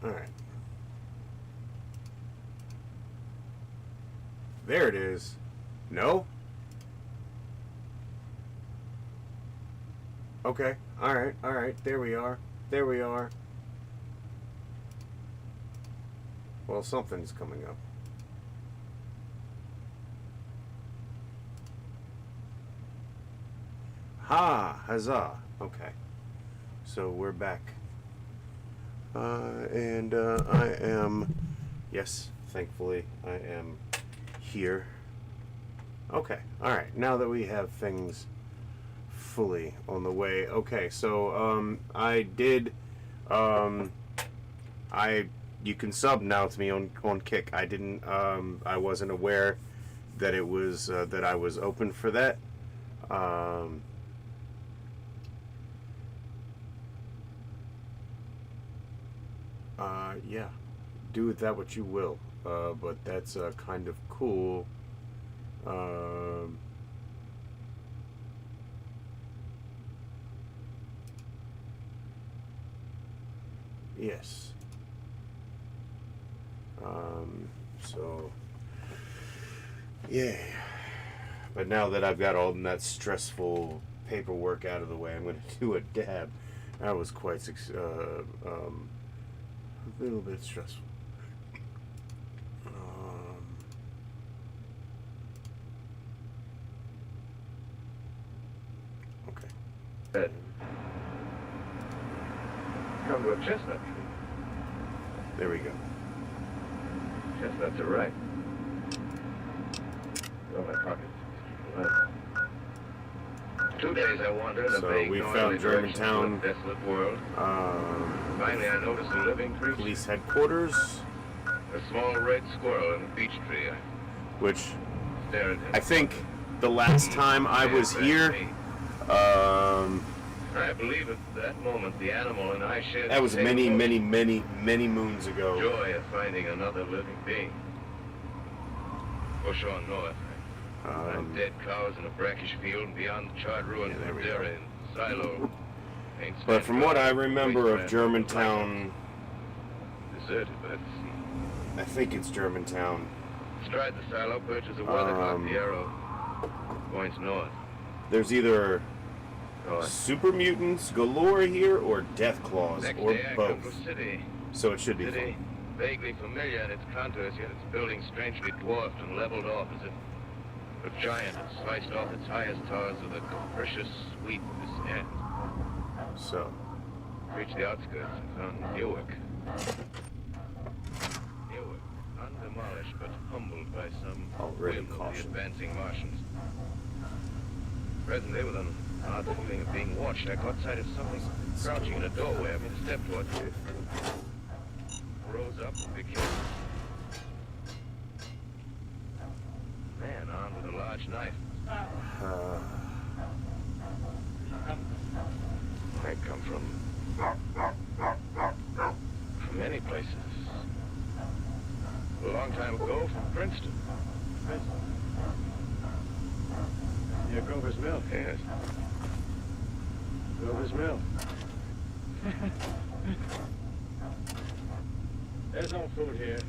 Alright. There it is. No? Okay. Alright, alright. There we are. There we are. Well, something's coming up. Ha! Huzzah! Okay. So we're back. And I am... Yes, thankfully, I am here. Okay, alright. Now that we have things fully on the way. Okay, so, I did... You can sub now to me on Kick. I didn't... I wasn't aware that it was... that I was open for that. Yeah, do with that what you will, but that's kind of cool. Yes. So, yeah. But now that I've got all that stressful paperwork out of the way, I'm going to do a dab. That was quite a little bit stressful. Okay. Come to a chestnut tree. There we go. Chestnuts are ripe. Oh, my pocket. 2 days I wandered in a vague, we northerly found direction Germantown. through a desolate world. Finally, I noticed a living creature. Police headquarters. A small red squirrel in a beech tree. I Which stared at him. I think the last time I was here, I believe at that moment the animal and I shared that was the same many, emotion. many moons ago. Joy at finding another living being. Push on north. Find dead cows in a brackish field, and beyond the charred ruins of a dairy and silo. But from what I remember of Germantown, deserted by the sea. I think it's Germantown. Astride the silo perches a weathercock, the arrow points north. There's either North. super mutants galore here, or death claws, Next or day I come to a both. city. So it should be City, fun. vaguely familiar in its contours, yet its buildings strangely dwarfed and leveled off as if a giant had sliced off its highest towers with a capricious sweep of his hand. So, Reached the outskirts and found Newark. Newark, undemolished but humbled by some Already whim of the caution. advancing Martians. Presently, with an odd feeling of being watched, I caught sight of something crouching in a doorway. I made a step towards it. Rose up and became man armed with a large knife. I come from many places. A long time ago, from Princeton. Near Grover's Mill. Yes. Grover's Mill. There's no food here.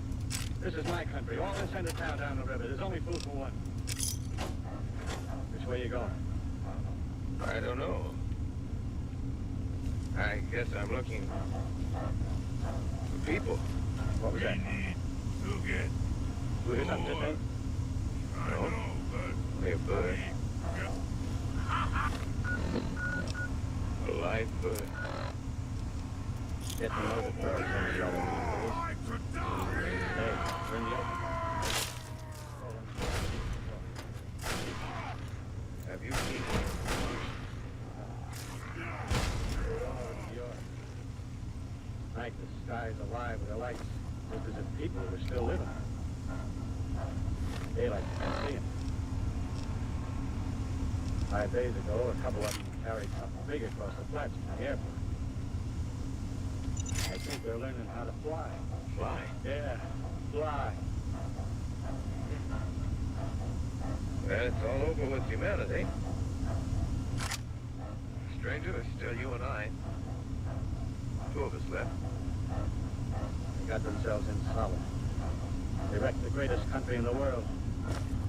This is my country. All this end of town down the river. There's only food for one. Which way you going? I don't know. I guess I'm looking for people. What was that? To get Food or something, eh? I know, but Only a bird. A live bird. Get to know the birds and the other people. I could die. Hey, bring you up. Have you seen Night, the sky's alive with the lights, just as if people were still living. Daylight, you can't see them. 5 days ago, a couple of them carried something big across the flats from the airport. I think they're learning how to fly. fly? Yeah, fly. Well, it's all over with humanity. Stranger, there's still you and I. 2 of us left. They got themselves in solid. They wrecked the greatest country in the world.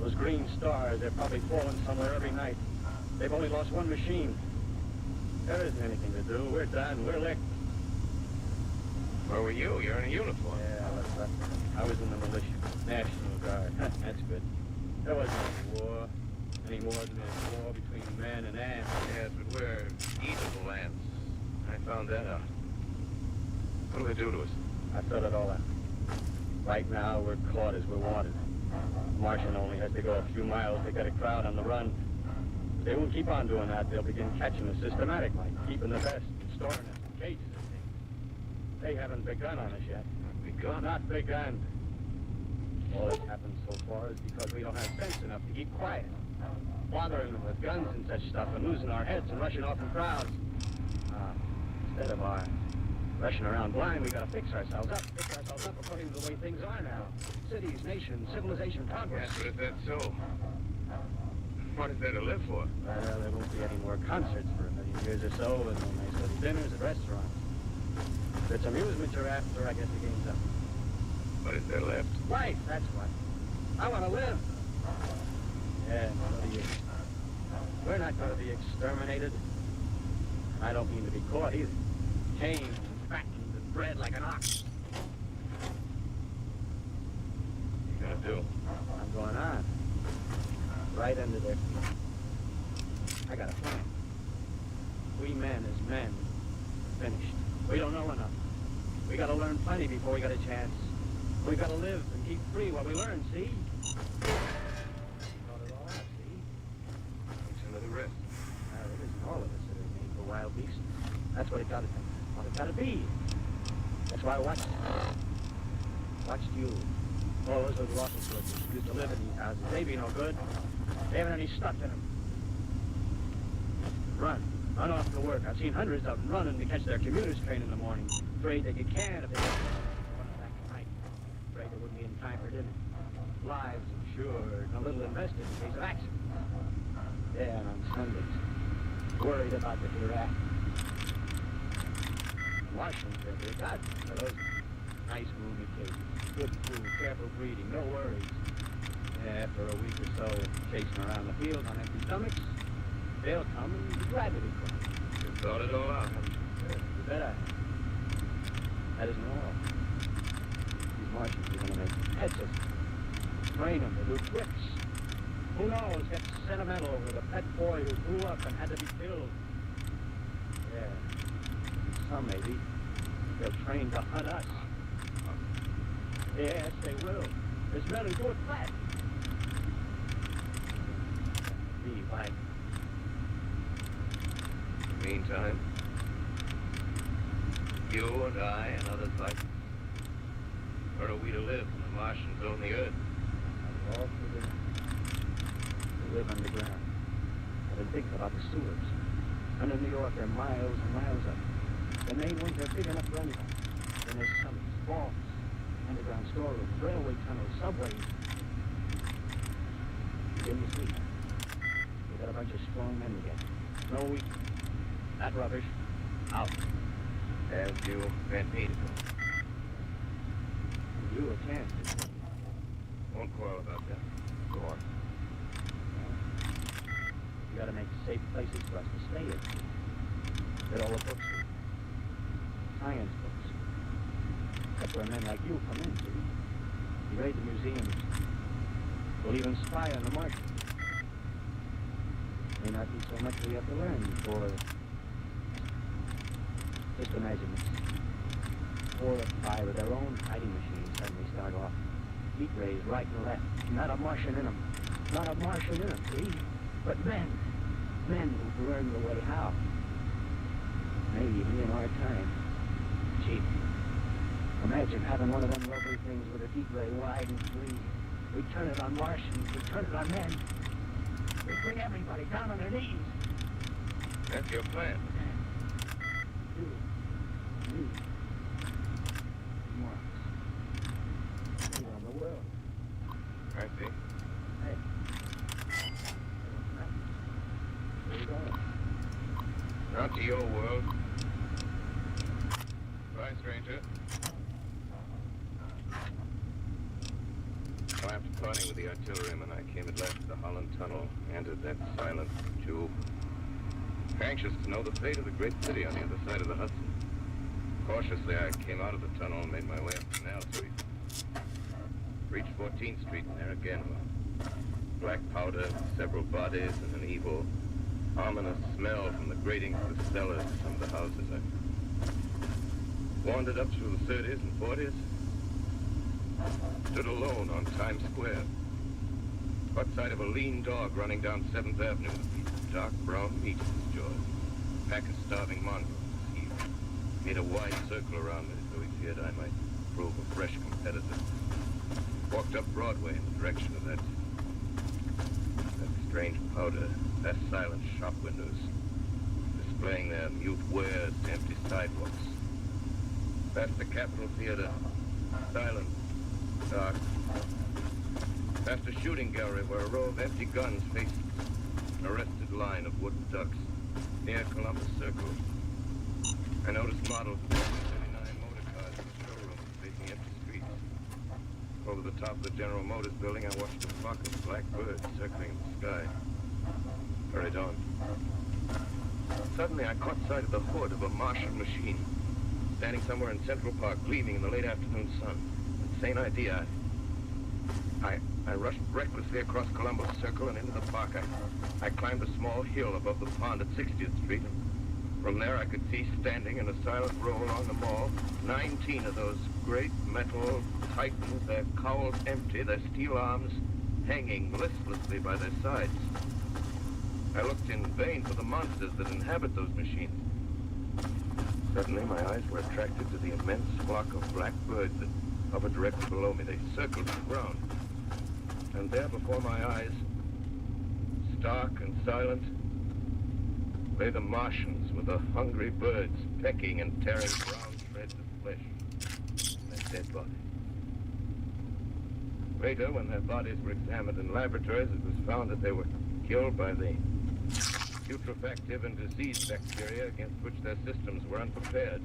Those green stars, they're probably falling somewhere every night. They've only lost one machine. There isn't anything to do. We're done. We're licked. Where were you? You're in a uniform. Yeah, I was in the militia. National Guard. That's good. There wasn't any war. Any more than there's war between man and ant. Yes, but we're eatable ants. I found that out. What do they do to us? I thought it all out. Right now, we're caught as we're wanted. Martian only has to go a few miles to get a crowd on the run. If they won't keep on doing that, they'll begin catching us systematically, keeping the best, and storing us in cages and things. They haven't begun on us yet. Begun? Not begun. All that's happened so far is because we don't have sense enough to keep quiet. Bothering them with guns and such stuff and losing our heads and rushing off in crowds. Instead of our rushing around blind, we gotta fix ourselves up according to the way things are now. Cities, nations, civilization, progress. Yes, but if that's so, what is there to live for? Well, there won't be any more concerts for a million years or so, and no nice little dinners at restaurants. If it's amusement you're after, I guess the game's up. What is there left? Life, that's what. I want to live. Yeah, so do you. We're not going to be exterminated. I don't mean to be caught either. Tamed and fattened and bred like an ox. What are you gonna do? I'm going on. Right under their feet. I got a plan. We men as men. Finished. We don't know enough. We gotta learn plenty before we got a chance. We gotta live and keep free while we learn, see? Thought it all out, see? What's under the rest? It isn't all of us that are made for wild beasts. That's what it gotta be. What it gotta be. That's why I watched you. All those little office workers who used to live in these houses. They be no good. They haven't any stuff in them. Run off to work. I've seen hundreds of them running to catch their commuter's train in the morning. Afraid they get canned if they don't run back tonight. Afraid they wouldn't be in time for dinner. Lives insured and a little invested in case of accident. Yeah, and on Sundays, worried about the hereafter. Washington, they're God for those nice roomy cases. Good food, careful breeding, no worries. Yeah, after a week or so chasing around the field on empty stomachs, they'll come and be glad to be caught. You thought it all out. You bet I have. That isn't all. These Martians are going to make pet systems. Train them to do tricks. Who knows, get sentimental with a pet boy who grew up and had to be killed. Yeah. Some maybe. They'll train to hunt us. Yes, they will. There's men who do it flat. Be like. Meantime, you and I and others like us, where are we to live when the Martians own the Earth? All for them. They live underground. I've been thinking about the sewers. Under New York, they're miles and miles up. The main ones are big enough for anyone. Then there's some vaults, underground storerooms, railway tunnels, subways. Begin to sleep. We got a bunch of strong men together. No weakness. That rubbish. Out. As you meant me to go. And you a chance. Won't quarrel about that. Go on. You gotta make safe places for us to stay in. Get all the books. Science books. That's where men like you come in, see? You raid the museums. We'll even spy on the Martians. May not be so much we have to learn before. Just imagine this. 4 or 5 of their own hiding machines suddenly start off. Heat rays right and left. Not a Martian in them. Not a Martian in them, see? But men. Men who've learned the way how. Maybe even in our time. Gee. Imagine having one of them lovely things with a heat ray wide and free. We turn it on Martians. We turn it on men. We bring everybody down on their knees. That's your plan. You. Morons. You run the world. I see. Hey. Where you going? Not to your world. Bye, stranger. After parting with the artilleryman, I came at last to the Holland Tunnel, entered that silent tube. Anxious to know the fate of the great city on the other side of the Hudson. Cautiously, I came out of the tunnel and made my way up Canal Street. Reached 14th Street, and there again, black powder, several bodies, and an evil, ominous smell from the gratings of the cellars of some of the houses. I wandered up through the 30s and 40s, stood alone on Times Square, caught sight of a lean dog running down 7th Avenue with a piece of dark brown meat in his jaws. A pack of starving mongrels. He made a wide circle around me as though he feared I might prove a fresh competitor. Walked up Broadway in the direction of that strange powder, past silent shop windows, displaying their mute wares to empty sidewalks. Past the Capitol Theater, silent, dark. Past a shooting gallery where a row of empty guns faced an arrested line of wooden ducks. Near Columbus Circle, I noticed models of 1939 motor cars in the showroom facing empty streets. Over the top of the General Motors building, I watched a flock of black birds circling in the sky. Hurried on. Suddenly, I caught sight of the hood of a Martian machine, standing somewhere in Central Park, gleaming in the late afternoon sun. Insane idea. I rushed recklessly across Columbus Circle and into the park. I climbed a small hill above the pond at 60th Street, and from there I could see standing in a silent row along the mall 19 of those great metal titans, their cowls empty, their steel arms hanging listlessly by their sides. I looked in vain for the monsters that inhabit those machines. Suddenly, my eyes were attracted to the immense flock of black birds that hovered directly below me. They circled the ground. And there before my eyes, stark and silent, lay the Martians with the hungry birds pecking and tearing brown shreds of flesh from their dead bodies. Later, when their bodies were examined in laboratories, it was found that they were killed by the putrefactive and disease bacteria against which their systems were unprepared.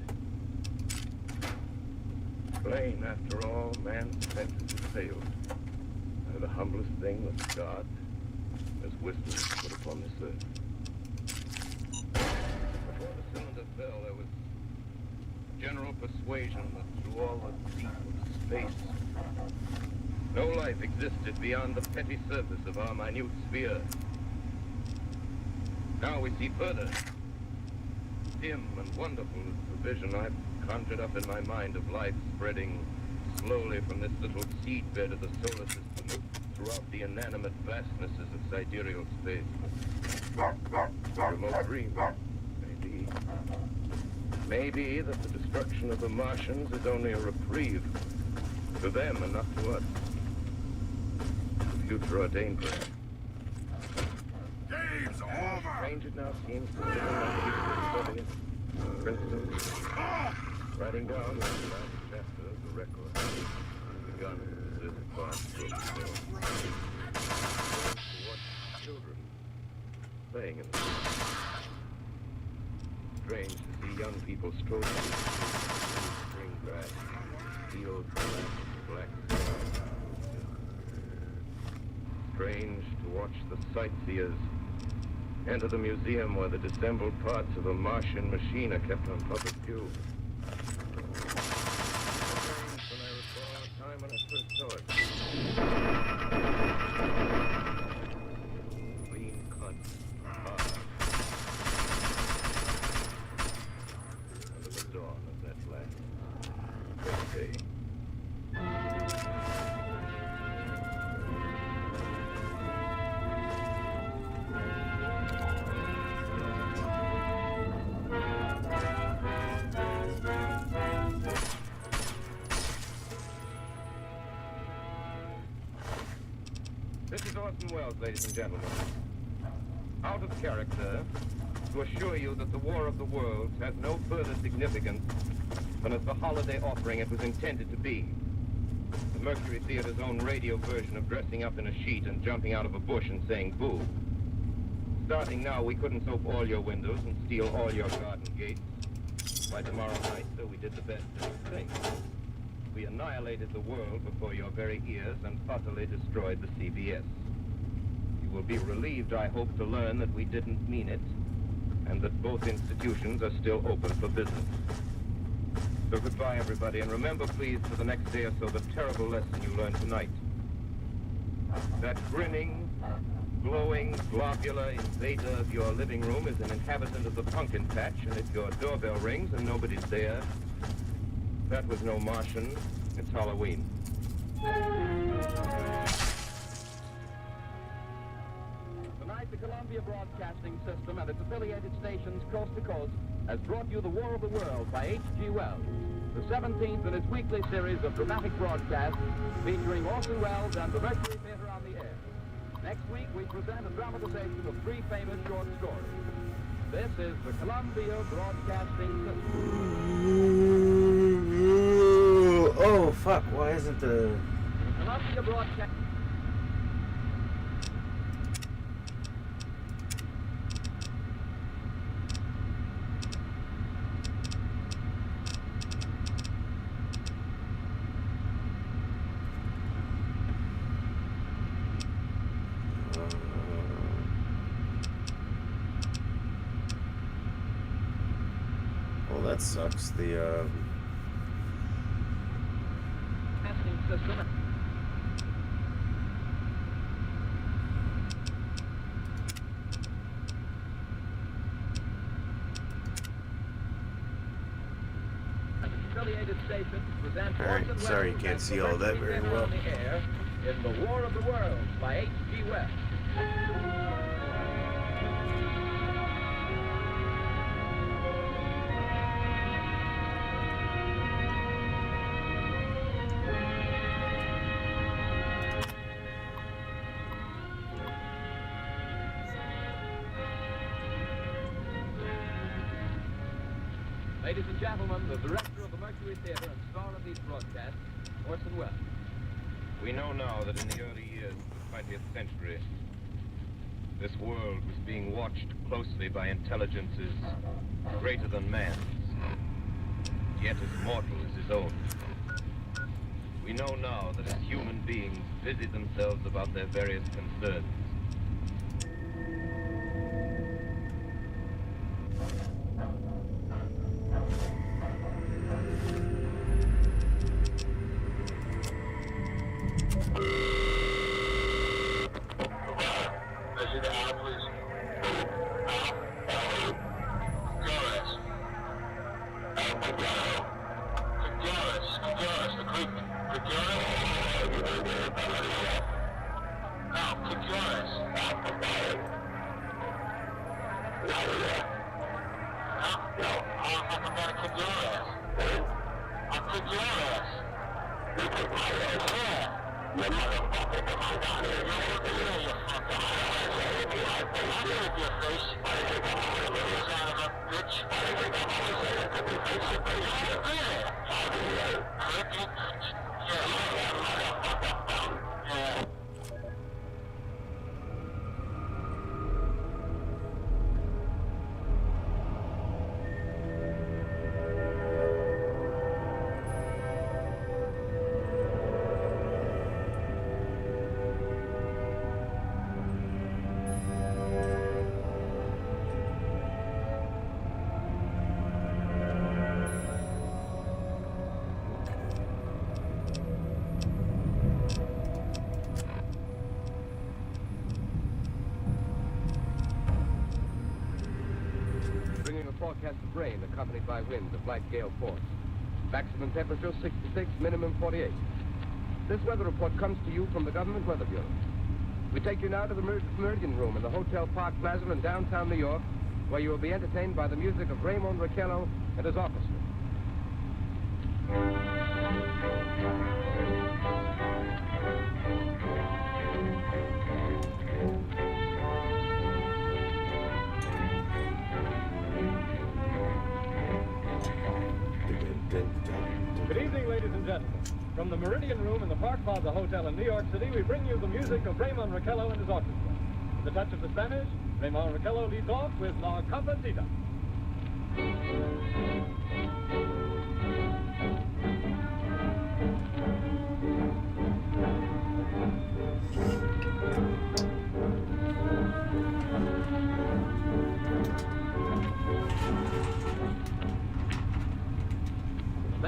Plain, after all, man's senses have failed. The humblest thing that God has wisdom to put upon this earth. Before the cylinder fell, there was general persuasion that through all the deep of space, no life existed beyond the petty surface of our minute sphere. Now we see further. Dim and wonderful is the vision I've conjured up in my mind of life spreading slowly from this little seedbed of the solar system throughout the inanimate vastnesses of sidereal space. A remote dream, maybe that the destruction of the Martians is only a reprieve to them and not to us. The future ordained for us. Game's over! Strange it now seems to live in that peaceful study, Princeton, writing down the last chapter of the record, begun in the deserted farm to watch children playing in the strange to see young people strolling through spring grass, fields black sky. Strange to watch the sightseers enter the museum where the dissembled parts of a Martian machine are kept on public view. When I recall a time when I first saw it. Clean cut, hard. Under the dawn of that last great day. This is Orson Welles, ladies and gentlemen. Out of character, to assure you that the War of the Worlds has no further significance than as the holiday offering it was intended to be. The Mercury Theater's own radio version of dressing up in a sheet and jumping out of a bush and saying boo. Starting now, we couldn't soap all your windows and steal all your garden gates. By tomorrow night, though, we did the best of things. we annihilated the world before your very ears and utterly destroyed the CBS. You will be relieved, I hope, to learn that we didn't mean it, and that both institutions are still open for business. So goodbye, everybody, and remember, please, for the next day or so, the terrible lesson you learned tonight. That grinning, glowing, globular invader of your living room is an inhabitant of the pumpkin patch, and if your doorbell rings and nobody's there, that was no Martian, it's Halloween. Tonight, the Columbia Broadcasting System and its affiliated stations coast to coast has brought you The War of the Worlds by H.G. Wells, the 17th in its weekly series of dramatic broadcasts featuring Orson Welles and the Mercury Theater on the air. Next week, we present a dramatization of 3 famous short stories. This is the Columbia Broadcasting System. Oh, fuck. Why isn't the... Columbia Broadcasting... Well, that sucks. The, Broadcasting System. Affiliated stations present All right, Orson sorry you Welles can't and see the all that Mercury very Theater well. on the air in The War of the Worlds by H.G. Wells. Ladies and gentlemen, the director of the Mercury Theater and star of these broadcasts, Orson Welles. We know now that in the early years of the 20th century, this world was being watched closely by intelligences greater than man's, yet as mortal as his own. We know now that as human beings busy themselves about their various concerns, bringing a forecast of rain accompanied by winds of light gale force. Maximum temperature 66, minimum 48. This weather report comes to you from the Government Weather Bureau. We take you now to the Meridian Room in the Hotel Park Plaza in downtown New York, where you will be entertained by the music of Raymond Raquello and his orchestra. Good evening, ladies and gentlemen. From the Meridian Room in the Park Plaza Hotel in New York City, we bring you the music of Raymond Raquello and his orchestra. With the touch of the Spanish, Raymond Raquello leads off with La Comparsita.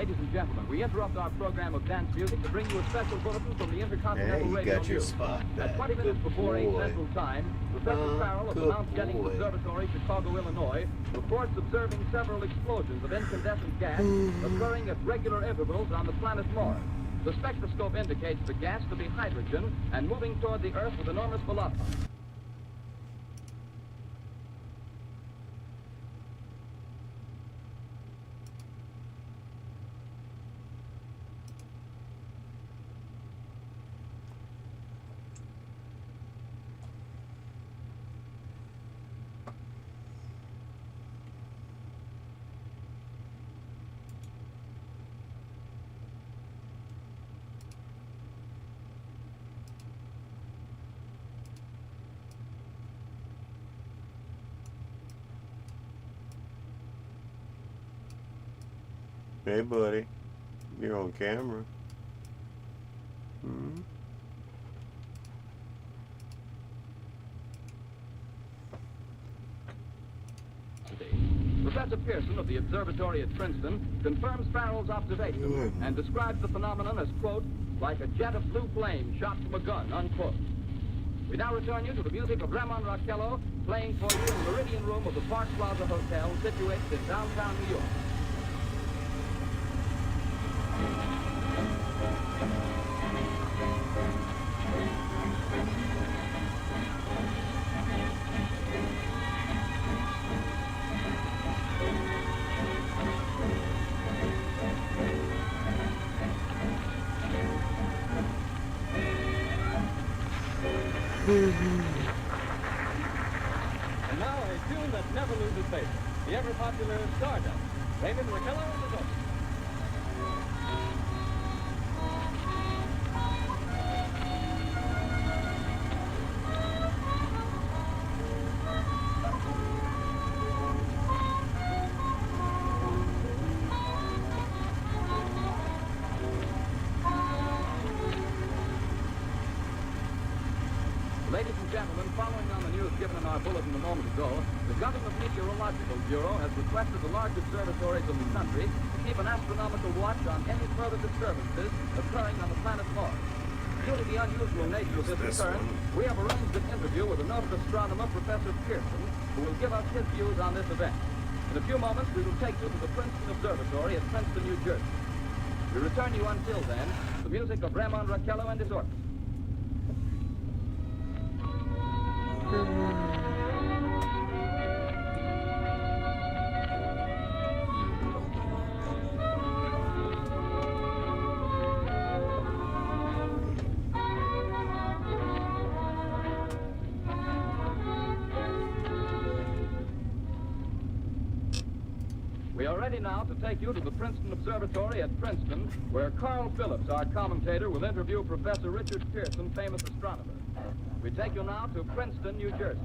Ladies and gentlemen, we interrupt our program of dance music to bring you a special bulletin from the Intercontinental Yeah, you Radio got your News. spot back. At 20 minutes Good before 8 boy. Central Time, Professor Farrell of the good Mount Jennings boy. Observatory, Chicago, Illinois, reports observing several explosions of incandescent gas occurring at regular intervals on the planet Mars. The spectroscope indicates the gas to be hydrogen and moving toward the Earth with enormous velocity. Hey, buddy. You're on camera. Hmm? Professor Pearson of the observatory at Princeton confirms Farrell's observation and describes the phenomenon as, quote, like a jet of blue flame shot from a gun, unquote. We now return you to the music of Ramon Raquello playing for you in the Meridian Room of the Park Plaza Hotel situated in downtown New York. And now a tune that never loses favor. The ever-popular Stardust. Raymond Raquello and his orchestra. Ladies and gentlemen, following on the news given in our bulletin a moment ago, the Government Meteorological Bureau has requested the large observatories of the country to keep an astronomical watch on any further disturbances occurring on the planet Mars. Due to the unusual nature of this occurrence, we have arranged an interview with a noted astronomer, Professor Pearson, who will give us his views on this event. In a few moments, we will take you to the Princeton Observatory at Princeton, New Jersey. We return you until then the music of Ramon Raquello and his orchestra. We are ready now to take you to the Princeton Observatory at Princeton, where Carl Phillips, our commentator, will interview Professor Richard Pearson, famous astronomer. We take you now to Princeton, New Jersey.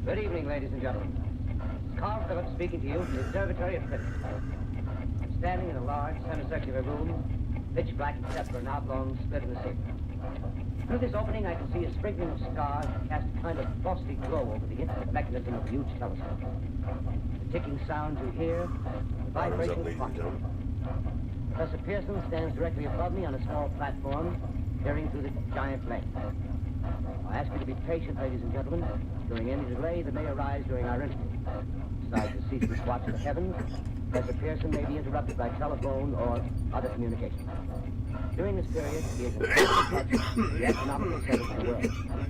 Good evening, ladies and gentlemen. It's Carl Phillips speaking to you from the observatory at Princeton. I'm standing in a large semicircular room, pitch black except for an oblong split in the ceiling. Through this opening, I can see a sprinkling of stars that cast a kind of frosty glow over the intricate mechanism of the huge telescope. The ticking sounds you hear, the vibrations fluctuate. Professor Pearson stands directly above me on a small platform, peering through the giant lens. I ask you to be patient, ladies and gentlemen. During any delay that may arise during our interview. Besides the ceaseless watch of the heavens, Professor Pearson may be interrupted by telephone or other communication. During this period, he is in constant touch with the astronomical centers of the world.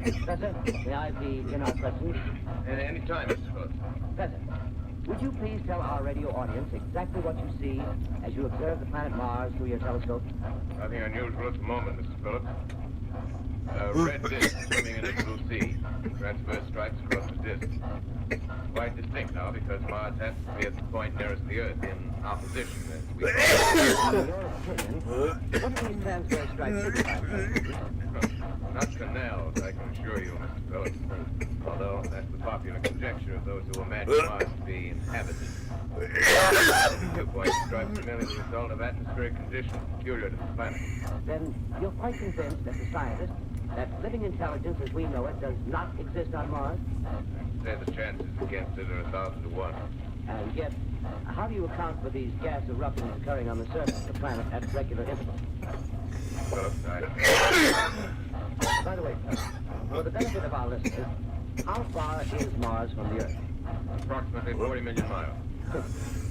Professor, may I begin our questions? Any time, Mr. Phillips. Professor, would you please tell our radio audience exactly what you see as you observe the planet Mars through your telescope? Nothing unusual at the moment, Mr. Phillips. A red disk swimming in a blue sea. Transverse stripes across the disk. Quite distinct now because Mars has to be at the point nearest the Earth in opposition as we... In your opinion, what do these transverse stripes signify? Not canals, I can assure you, Mr. Phillips. Although that's the popular conjecture of those who imagine Mars to be inhabited. Viewpoint stripes are merely the result of atmospheric conditions peculiar to the planet. Then you're quite convinced, as a scientist, that living intelligence as we know it does not exist on Mars? Say the chances against it are 1,000 to 1. And yet, how do you account for these gas eruptions occurring on the surface of the planet at regular intervals? By the way, for the benefit of our listeners, how far is Mars from the Earth? Approximately 40 million miles.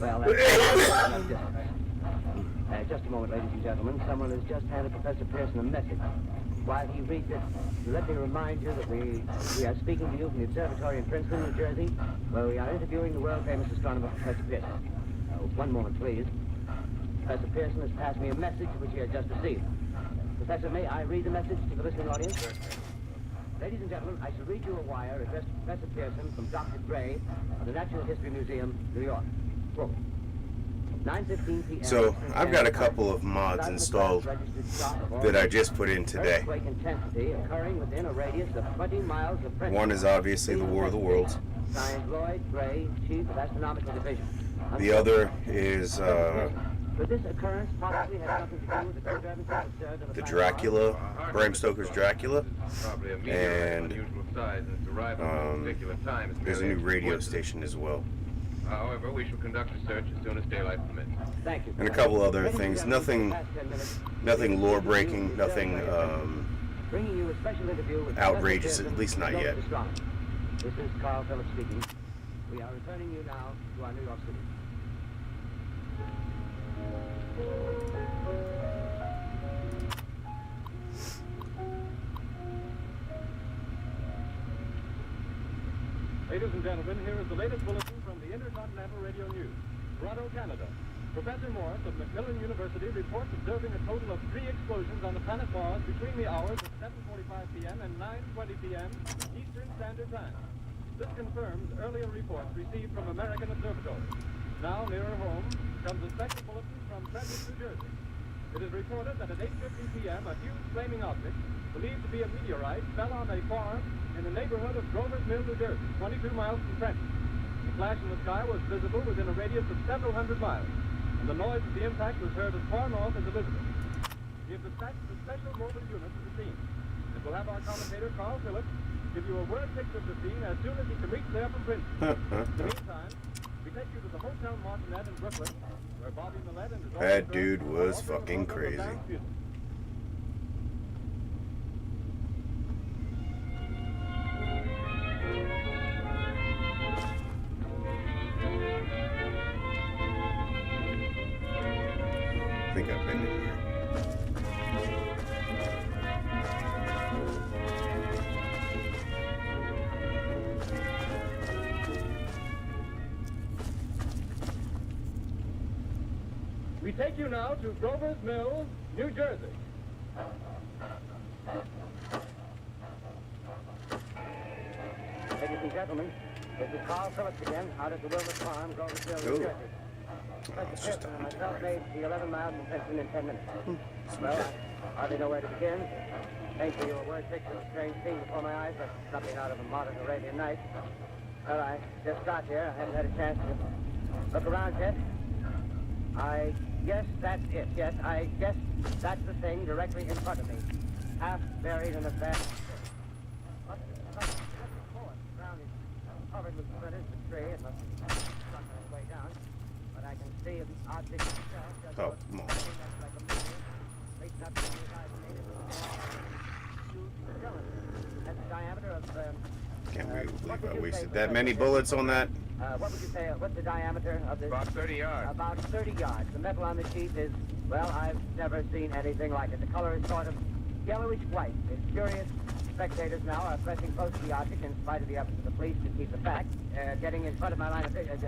Well, that's enough distance. Just a moment, ladies and gentlemen. Someone has just handed Professor Pearson a message. While he reads it, let me remind you that we are speaking to you from the observatory in Princeton, New Jersey, where we are interviewing the world-famous astronomer, Professor Pearson. One moment, please. Professor Pearson has passed me a message which he has just received. Professor, may I read the message to the listening audience? Ladies and gentlemen, I shall read you a wire addressed to Professor Pearson from Dr. Gray of the Natural History Museum, New York. Quote, 9:15 p.m. So I've got a couple of mods installed that I just put in today. Earthquake intensity occurring within a radius of 20 miles of Princeton. One is obviously the War of the Worlds. Signed Lloyd Gray, Chief of Astronomical Division. The other is But this occurrence possibly has nothing to do with the disturbances observed on the planet Dracula, Bram Stoker's Dracula, Probably a meteorite of and unusual size, and its arrival at a particular time is there's a merely new radio coincidence. station as well, However, we shall conduct a search as soon as daylight permits. Mars. Thank you. and a couple other Ladies and things. gentlemen, Nothing, for the past 10 minutes, nothing lore breaking, nothing bringing you a special interview with outrageous, Professor at least not Pearson, yet. astronomer. This is Carl Phillips speaking. We are returning you now to our New York City. Ladies and gentlemen, here is the latest bulletin from the Intercontinental Radio News. Toronto, Canada. Professor Morris of Macmillan University reports observing a total of 3 explosions on the planet Mars between the hours of 7:45 p.m. and 9:20 p.m. Eastern Standard Time. This confirms earlier reports received from American observatories. Now, nearer home, comes a special bulletin from Trenton, New Jersey. It is reported that at 8:50 p.m. a huge flaming object, believed to be a meteorite, fell on a farm in the neighborhood of Grover's Mill, New Jersey, 22 miles from Trenton. The flash in the sky was visible within a radius of several hundred miles, and the noise of the impact was heard as far north as Elizabeth. We have dispatched a special mobile unit to the scene, and we'll have our commentator, Carl Phillips, give you a word picture of the scene as soon as he can reach there from Princeton. In the meantime, we take you to the Hotel Martinet in Brooklyn, where Bobby Millett and his That orchestra dude are was offering a fucking program of crazy. dance music. I think I've been in here. We take you now to Grover's Mill, New Jersey. Ladies and gentlemen, this is Carl Phillips again, out at the Wilmot Farm, Grover's Mill, New Ooh. Jersey. Oh, Professor it's just Pearson and a myself made the 11 miles from Princeton in 10 minutes. Well, okay. I hardly know where to begin. Paint for you a word picture of a strange scene before my eyes, but something out of a modern Arabian night. Well, I just got here. I haven't had a chance to look around yet. I guess that's it. Yes, I guess that's the thing directly in front of me. Half buried in a vast... ground is covered with splinters of tree. It must have struck on its way down. But I can see the object itself. Just Oh, come on. something that's like a meteor, reaching up to the size of a huge cylinder. That's the diameter of... Can't believe what would I you wasted say, that many Professor? bullets on that. What would you say? What's the diameter of this? About 30 yards. About 30 yards. The metal on the sheath is, well, I've never seen anything like it. The color is sort of yellowish white. The curious spectators now are pressing close to the object in spite of the efforts of the police to keep the fact. Getting in front of my line of vision.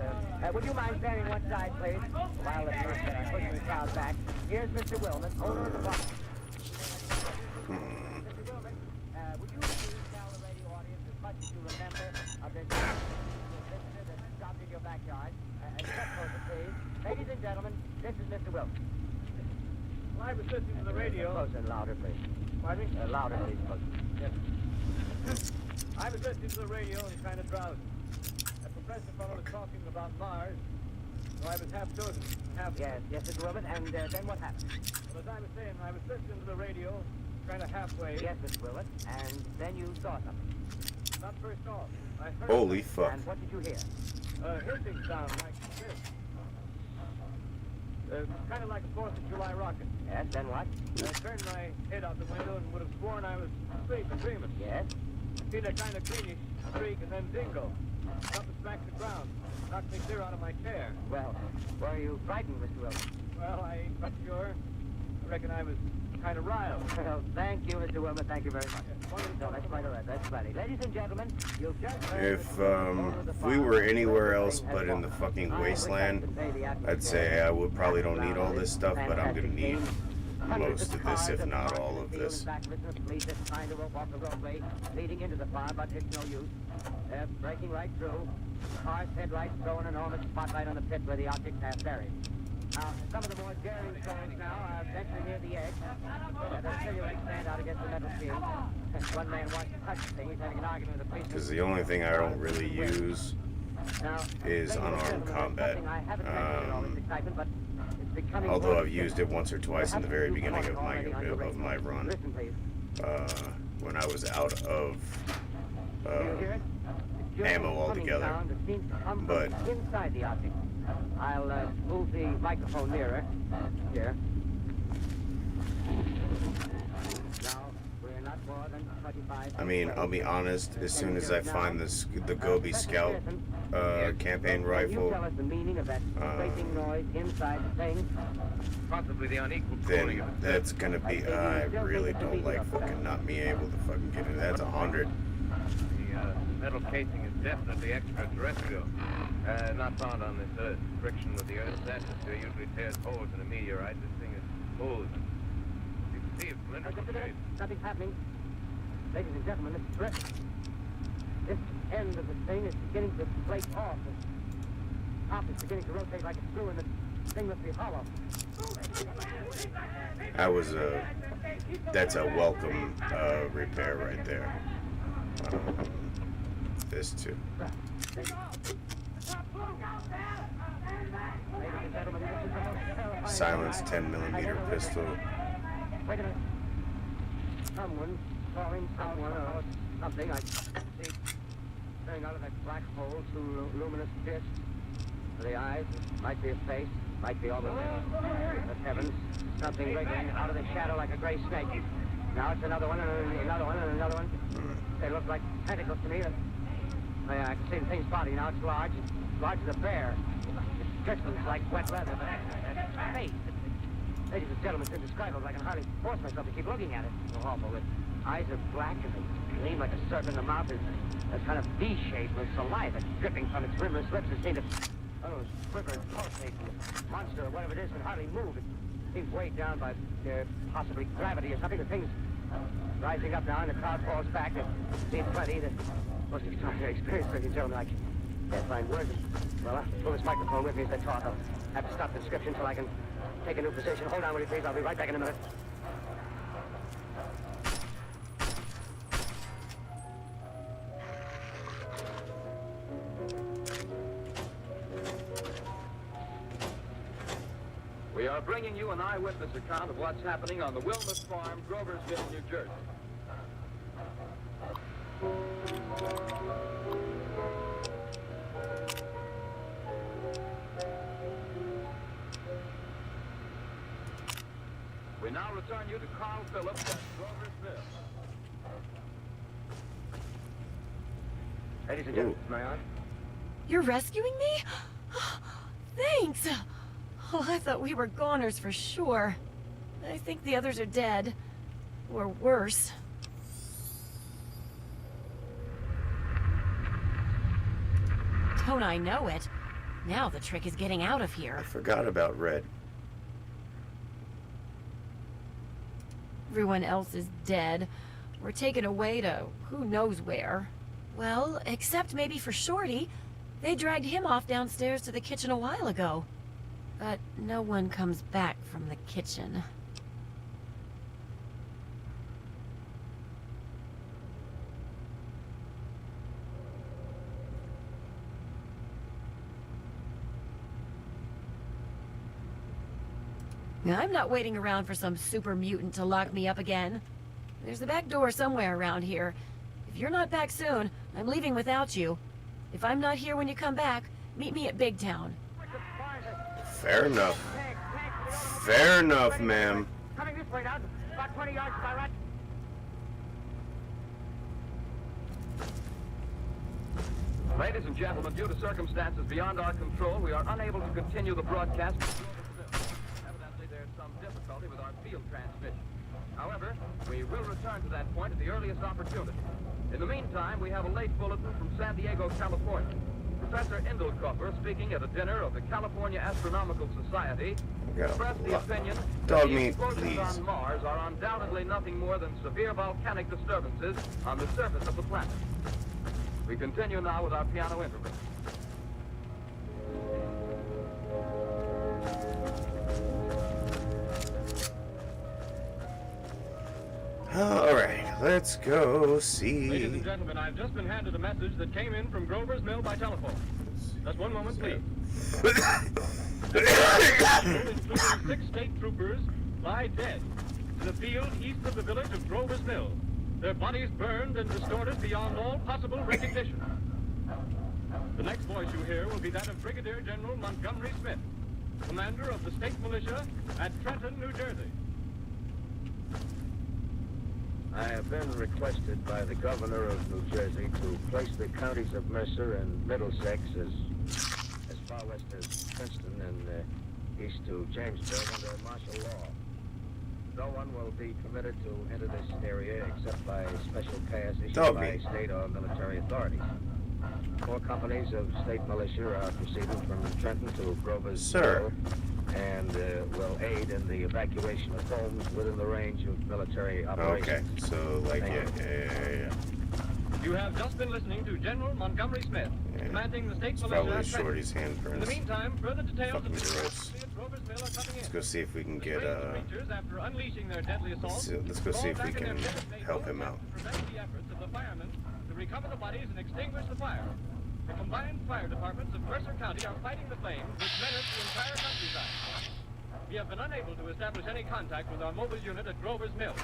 Would you mind standing one side, please? While the police are pushing the crowd back. Here's Mr. Wilman, owner of the box. Mr. Wilman, would you please tell the radio audience as much as you remember of this visitor that stopped in your backyard? Step closer, please. Ladies and gentlemen, this is Mr. Wilson. Well, I was listening to the radio. Closer and louder, please. Pardon me? Louder, please. Closer. Yes. I was listening to the radio and kind of drowsy. The professor fellow was talking about Mars, so I was half dozing, half... Yes, Mr. Wilson. And then what happened? Well, as I was saying, I was listening to the radio, kind of halfway. Yes, Miss Willett. And then you saw something. Not first off. I heard Holy fuck. And what did you hear? a hissing sound like this. Kind of like a 4th of July rocket. Yes, then what? I turned my head out the window and would have sworn I was asleep and dreaming. Yes? Seen a kind of greenish streak and then dingo. Something smacked the ground. Knocked me clear out of my chair. Well, were you frightened, Mr. Willett? Well, I ain't quite sure. I reckon I was kind of riled. Well, thank you, Mr. Wilmer. Thank you very much. No, that's quite all right. That's plenty. Ladies and gentlemen, you've just heard If we were anywhere else but in the fucking wasteland, I'd say I would probably don't need all this stuff, but I'm gonna need most of this, if not all of this. Police just trying to rope off the roadway leading into the farm, but it's no use. They're breaking right through. Car's headlights throw an enormous spotlight on the pit where the objects have buried. Now, some of the more daring souls now are venturing near the edge. Their silhouettes stand out against the metal shield. One man wants to touch the thing. He's having an argument with the police. Because the only thing I don't really use Now, is ladies and unarmed gentlemen, combat. something I haven't mentioned in all this excitement, but it's becoming Although more I've used it once or twice in the very beginning of my run, Listen, please. when I was out of Do you hear it? It's just ammo a humming altogether. sound that seems to come But- from inside the object. I'll move the microphone nearer. Here. Now, we're not more than 25. I mean, I'll be honest, as soon as I find the Gobi Scout campaign Can you rifle, tell us the meaning of that scraping noise inside the thing? Possibly the unequal cooling then of it. that's gonna be, I really don't like fucking not being able to fucking get it. That's 100. The metal casing is definitely extraterrestrial. Not found on this Earth. Friction with the Earth's atmosphere usually tears holes in a meteorite. This thing is smooth. You can see it's cylindrical shape. Nothing's happening. Ladies and gentlemen, this is terrific. This end of the thing is beginning to flake off. The top is beginning to rotate like a screw, and the thing must be hollow. That's a welcome repair right there. This too. Ladies and gentlemen, this is the most terrifying... Silence 10mm pistol. Wait a minute. Someone calling someone or something. I see staring out of that black hole through luminous disc. For the eyes, it might be a face, might be all the But heavens, something wriggling out of the shadow like a gray snake. Now it's another one, and another one, and another one. They look like tentacles to me. I can see the thing's body now. It's large as a bear. It glistens like wet leather, but that face. Ladies and gentlemen, it's indescribable. I can hardly force myself to keep looking at it. It's so awful. The eyes are black and they gleam like a serpent. The mouth is a kind of V-shape with saliva dripping from its rimless lips. It seems to, quiver and pulsate. The monster, or whatever it is, can hardly move. It seems weighed down by possibly gravity or something. The thing's rising up now, and the crowd falls back. It seems plenty. The most extraordinary experience, ladies and gentlemen. I can't find words. Well, I'll pull this microphone with me as I talk. I'll have to stop the description till I can take a new position. Hold on, will you please? I'll be right back in a minute. We are bringing you an eyewitness account of what's happening on the Wilmus Farm, Groversville, New Jersey. We now return you to Carl Phillips at Groversville. Ladies and gentlemen, may I? You're rescuing me? Thanks! Oh, I thought we were goners for sure. I think the others are dead. Or worse. Don't I know it? Now the trick is getting out of I here. forgot about Red. Everyone else is dead. We're taken away to who knows where. Well, except maybe for Shorty. They dragged him off downstairs to the kitchen a while ago. But no one comes back from the kitchen. I'm not waiting around for some super mutant to lock me up again. There's the back door somewhere around here. If you're not back soon, I'm leaving without you. If I'm not here when you come back, meet me at Big Town. Fair enough. Fair enough, ma'am. Coming this way now, about 20 yards to my right. Ladies and gentlemen, due to circumstances beyond our control, we are unable to continue the broadcast. Evidently, there's some difficulty with our field transmission. However, we will return to that point at the earliest opportunity. In the meantime, we have a late bulletin from San Diego, California. Professor Indelkopper, speaking at a dinner of the California Astronomical Society, expressed the opinion that the explosions on Mars are undoubtedly nothing more than severe volcanic disturbances on the surface of the planet. We continue now with our piano interval. All right, let's go see. Ladies and gentlemen, I've just been handed a message that came in from Grover's Mill by telephone. Just one moment, please. Including 6 state troopers, lie dead in a field east of the village of Grover's Mill. Their bodies burned and distorted beyond all possible recognition. The next voice you hear will be that of Brigadier General Montgomery Smith, commander of the state militia at Trenton, New Jersey. I have been requested by the governor of New Jersey to place the counties of Mercer and Middlesex as far west as Princeton and east to Jamesburg under martial law. No one will be permitted to enter this area except by special pass issued by state or military authorities. 4 companies of state militia are proceeding from Trenton to Grover's Mill and will aid in the evacuation of homes within the range of military operations. Okay, so like, yeah. You have just been listening to General Montgomery Smith, commanding the state militia at Trenton. Shorty's handprints. In the meantime, further details of the gross. Grover's Mill are coming in. Let's go see if we can The get creatures, after unleashing their deadly assault, let's go see if we can help him out. To prevent the efforts of the firemen to recover the bodies and extinguish the fire. The combined fire departments of Mercer County are fighting the flames which menace the entire countryside. We have been unable to establish any contact with our mobile unit at Grover's Mill,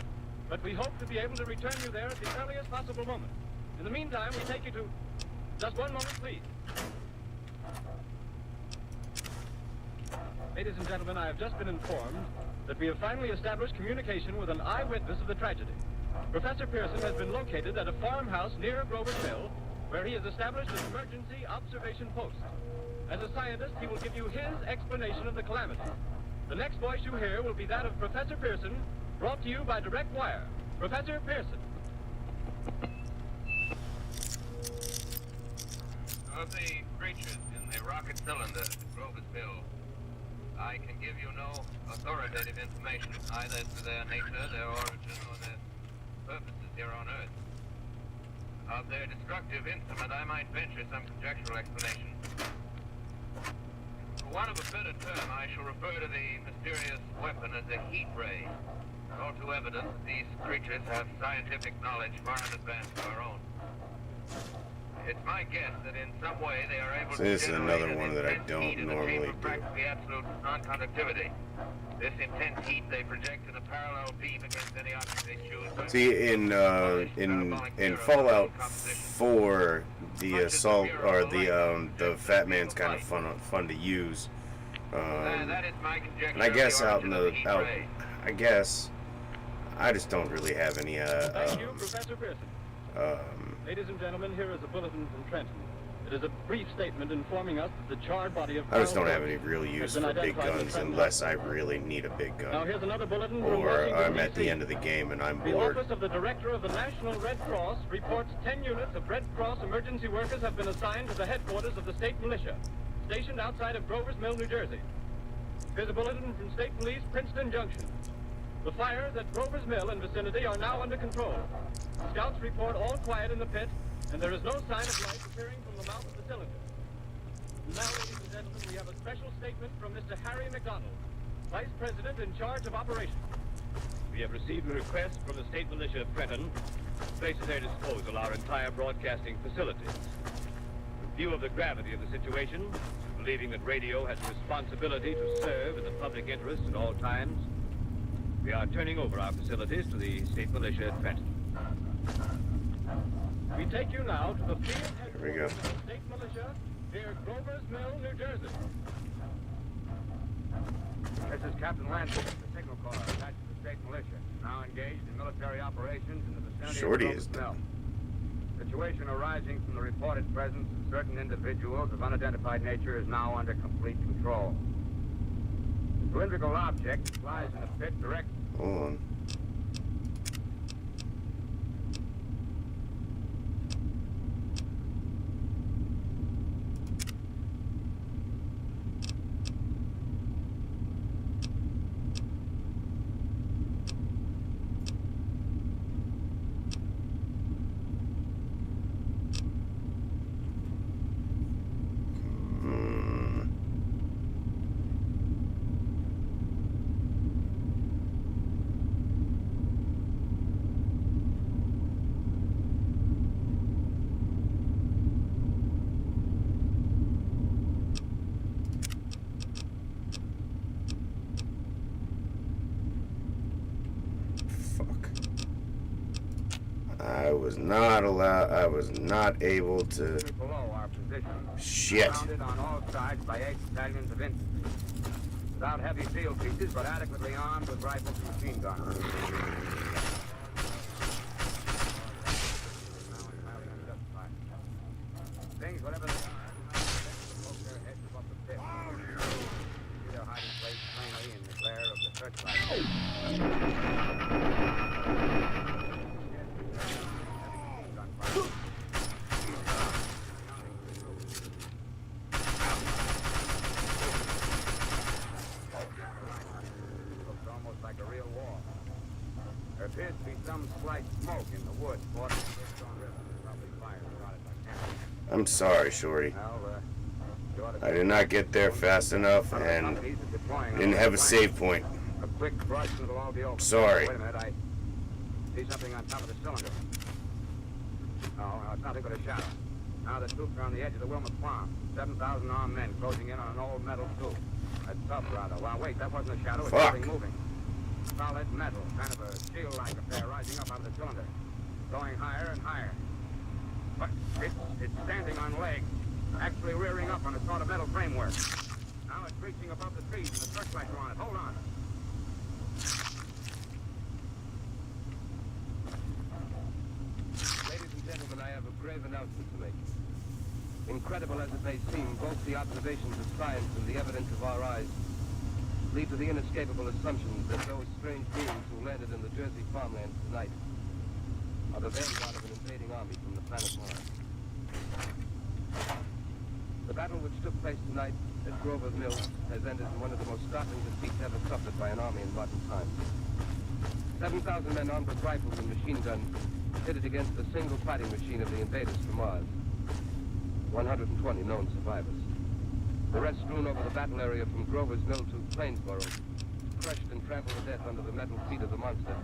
but we hope to be able to return you there at the earliest possible moment. In the meantime, we take you to... Just one moment, please. Ladies and gentlemen, I have just been informed that we have finally established communication with an eyewitness of the tragedy. Professor Pearson has been located at a farmhouse near Grover's Mill, where he has established an emergency observation post. As a scientist, he will give you his explanation of the calamity. The next voice you hear will be that of Professor Pearson, brought to you by direct wire. Professor Pearson. Of the creatures in the rocket cylinder at Grover's Mill, I can give you no authoritative information, either as to their nature, their origin, or their purposes here on Earth. Of their destructive instrument, I might venture some conjectural explanation. For want of a better term, I shall refer to the mysterious weapon as a heat ray. All too evident that these creatures have scientific knowledge far in advance of our own. It's my guess that in some way they are able to This is generate another an one that I intense don't heat in the normally chamber of do. practically absolute non-conductivity. This intense heat they project in a parallel beam against any object they choose. See, in Fallout 4, the assault or the Fat Man's kind of fun to use. That is my conjecture. And I guess of the heat out, ray. I guess I just don't really have any Thank you, Professor Pearson. Ladies and gentlemen, here is a bulletin from Trenton. It is a brief statement informing us that the charred body of I just don't Carl have any real use been for big identified guns as Trenton. unless I really need a big Now gun. here's another bulletin from Or Washington, I'm at the D.C. end of the game and I'm The bored. Office of the Director of the National Red Cross reports 10 units of Red Cross emergency workers have been assigned to the headquarters of the state militia, stationed outside of Grover's Mill, New Jersey. Here's a bulletin from State Police, Princeton Junction. The fires at Grover's Mill and vicinity are now under control. Scouts report all quiet in the pit, and there is no sign of life appearing from the mouth of the cylinder. Now, ladies and gentlemen, we have a special statement from Mr. Harry McDonald, Vice President in charge of operations. We have received a request from the state militia of Trenton to place at their disposal our entire broadcasting facilities. In view of the gravity of the situation, believing that radio has a responsibility to serve in the public interest at all times, we We are turning over our facilities to the state militia at Trenton. We take you now to the field we go. headquarters of the state militia near Grover's Mill, New Jersey. This is Captain Lansing, the Signal Corps, attached to the state militia, now engaged in military operations in the vicinity Shorty of is Grover's Mill. done. Situation arising from the reported presence of certain individuals of unidentified nature is now under complete control. The cylindrical object lies in a pit direct. Hold on. I was not allowed. I was not able to. Below our position. Shit. Surrounded on all sides by 8 battalions of infantry. Without heavy field pieces, but adequately armed with rifles and machine guns. Things, whatever they are, poke their heads above the pit. See their hiding place plainly in the glare of the searchlight. There appears to be some slight smoke in the woods bordering the Stone River. Probably fire started by camp. I'm sorry, Shorty. Well, you ought to I did not get there fast enough and didn't have a save point. A quick brush and it'll all be over. Sorry. Wait a minute, I see something on top of the cylinder. No, it's nothing but a shadow. Now the troops are on the edge of the Wilmot Farm. 7,000 armed men closing in on an old metal tube. That's tough, rather. Well, wait, that wasn't a shadow. It's Fuck. something moving. Solid metal, kind of a shield-like affair rising up out of the cylinder. Going higher and higher. But it's standing on legs, actually rearing up on a sort of metal framework. Now it's reaching above the trees and the searchlights are on it. Hold on. Ladies and gentlemen, I have a grave announcement to make. Incredible as it may seem, both the observations of science and the evidence of our eyes lead to the inescapable assumption that those strange beings who landed in the Jersey farmlands tonight are the vanguard of an invading army from the planet Mars. The battle which took place tonight at Grover's Mill has ended in one of the most startling defeats ever suffered by an army in modern times. 7,000 men armed with rifles and machine guns pitted against the single fighting machine of the invaders from Mars. 120 known survivors. The rest strewn over the battle area from Grover's Mill to Plainsboro, crushed and trampled to death under the metal feet of the monster,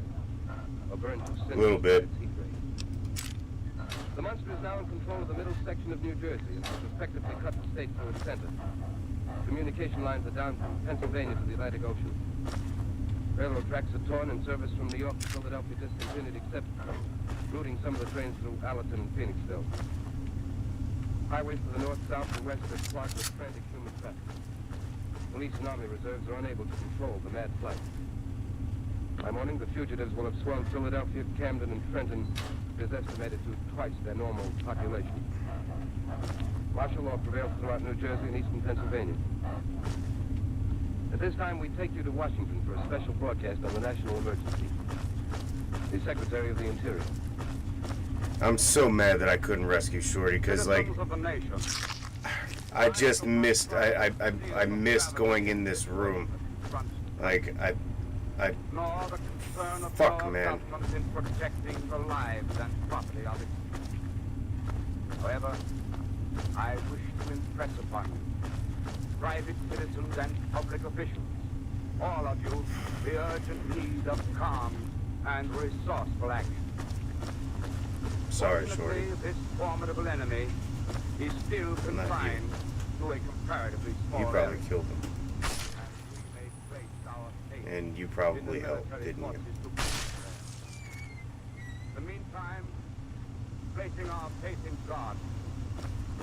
or burned to cinders Little bit. by its heat ray. The monster is now in control of the middle section of New Jersey and has effectively cut the state through its center. Communication lines are down from Pennsylvania to the Atlantic Ocean. Railroad tracks are torn and service from New York to Philadelphia discontinued except routing some of the trains through Allerton and Phoenixville. Highways to the north, south, and west are clogged with frantic human traffic. Police and army reserves are unable to control the mad flight. By morning, the fugitives will have swelled Philadelphia, Camden, and Trenton is estimated to twice their normal population. Martial law prevails throughout New Jersey and eastern Pennsylvania. At this time, we take you to Washington for a special broadcast on the national emergency. The Secretary of the Interior. I'm so mad that I couldn't rescue Shorty because, like, Citizens of the nation. I just missed. I missed going in this room. Like, Nor the concern of Fuck, your man. government in protecting the lives and property of its people. However, I wish to impress upon you, private citizens and public officials, all of you, the urgent need of calm and resourceful action. sorry, Fortunately, Shorty. this formidable enemy is still I'm not you. confined to a comparatively small You probably area. killed him. And we may place our faith And you probably helped, didn't you? In the meantime, placing our faith in God,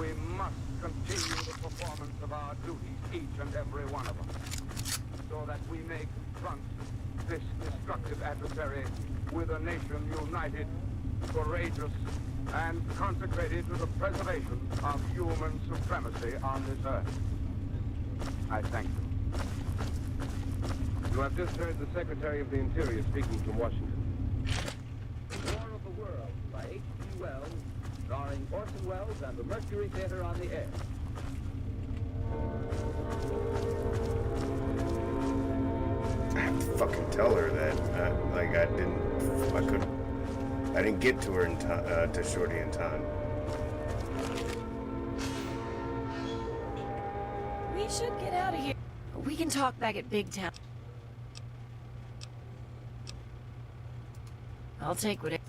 we must continue the performance of our duties, each and every one of us, so that we may confront this destructive adversary with a nation united, courageous, and consecrated to the preservation of human supremacy on this earth. I thank you. You have just heard the Secretary of the Interior speaking from Washington. War of the World by H.G. Wells, starring Orson Welles and the Mercury Theater on the air. I have to fucking tell her that. I didn't get to her in time, to Shorty in time. We should get out of here. We can talk back at Big Town. I'll take whatever.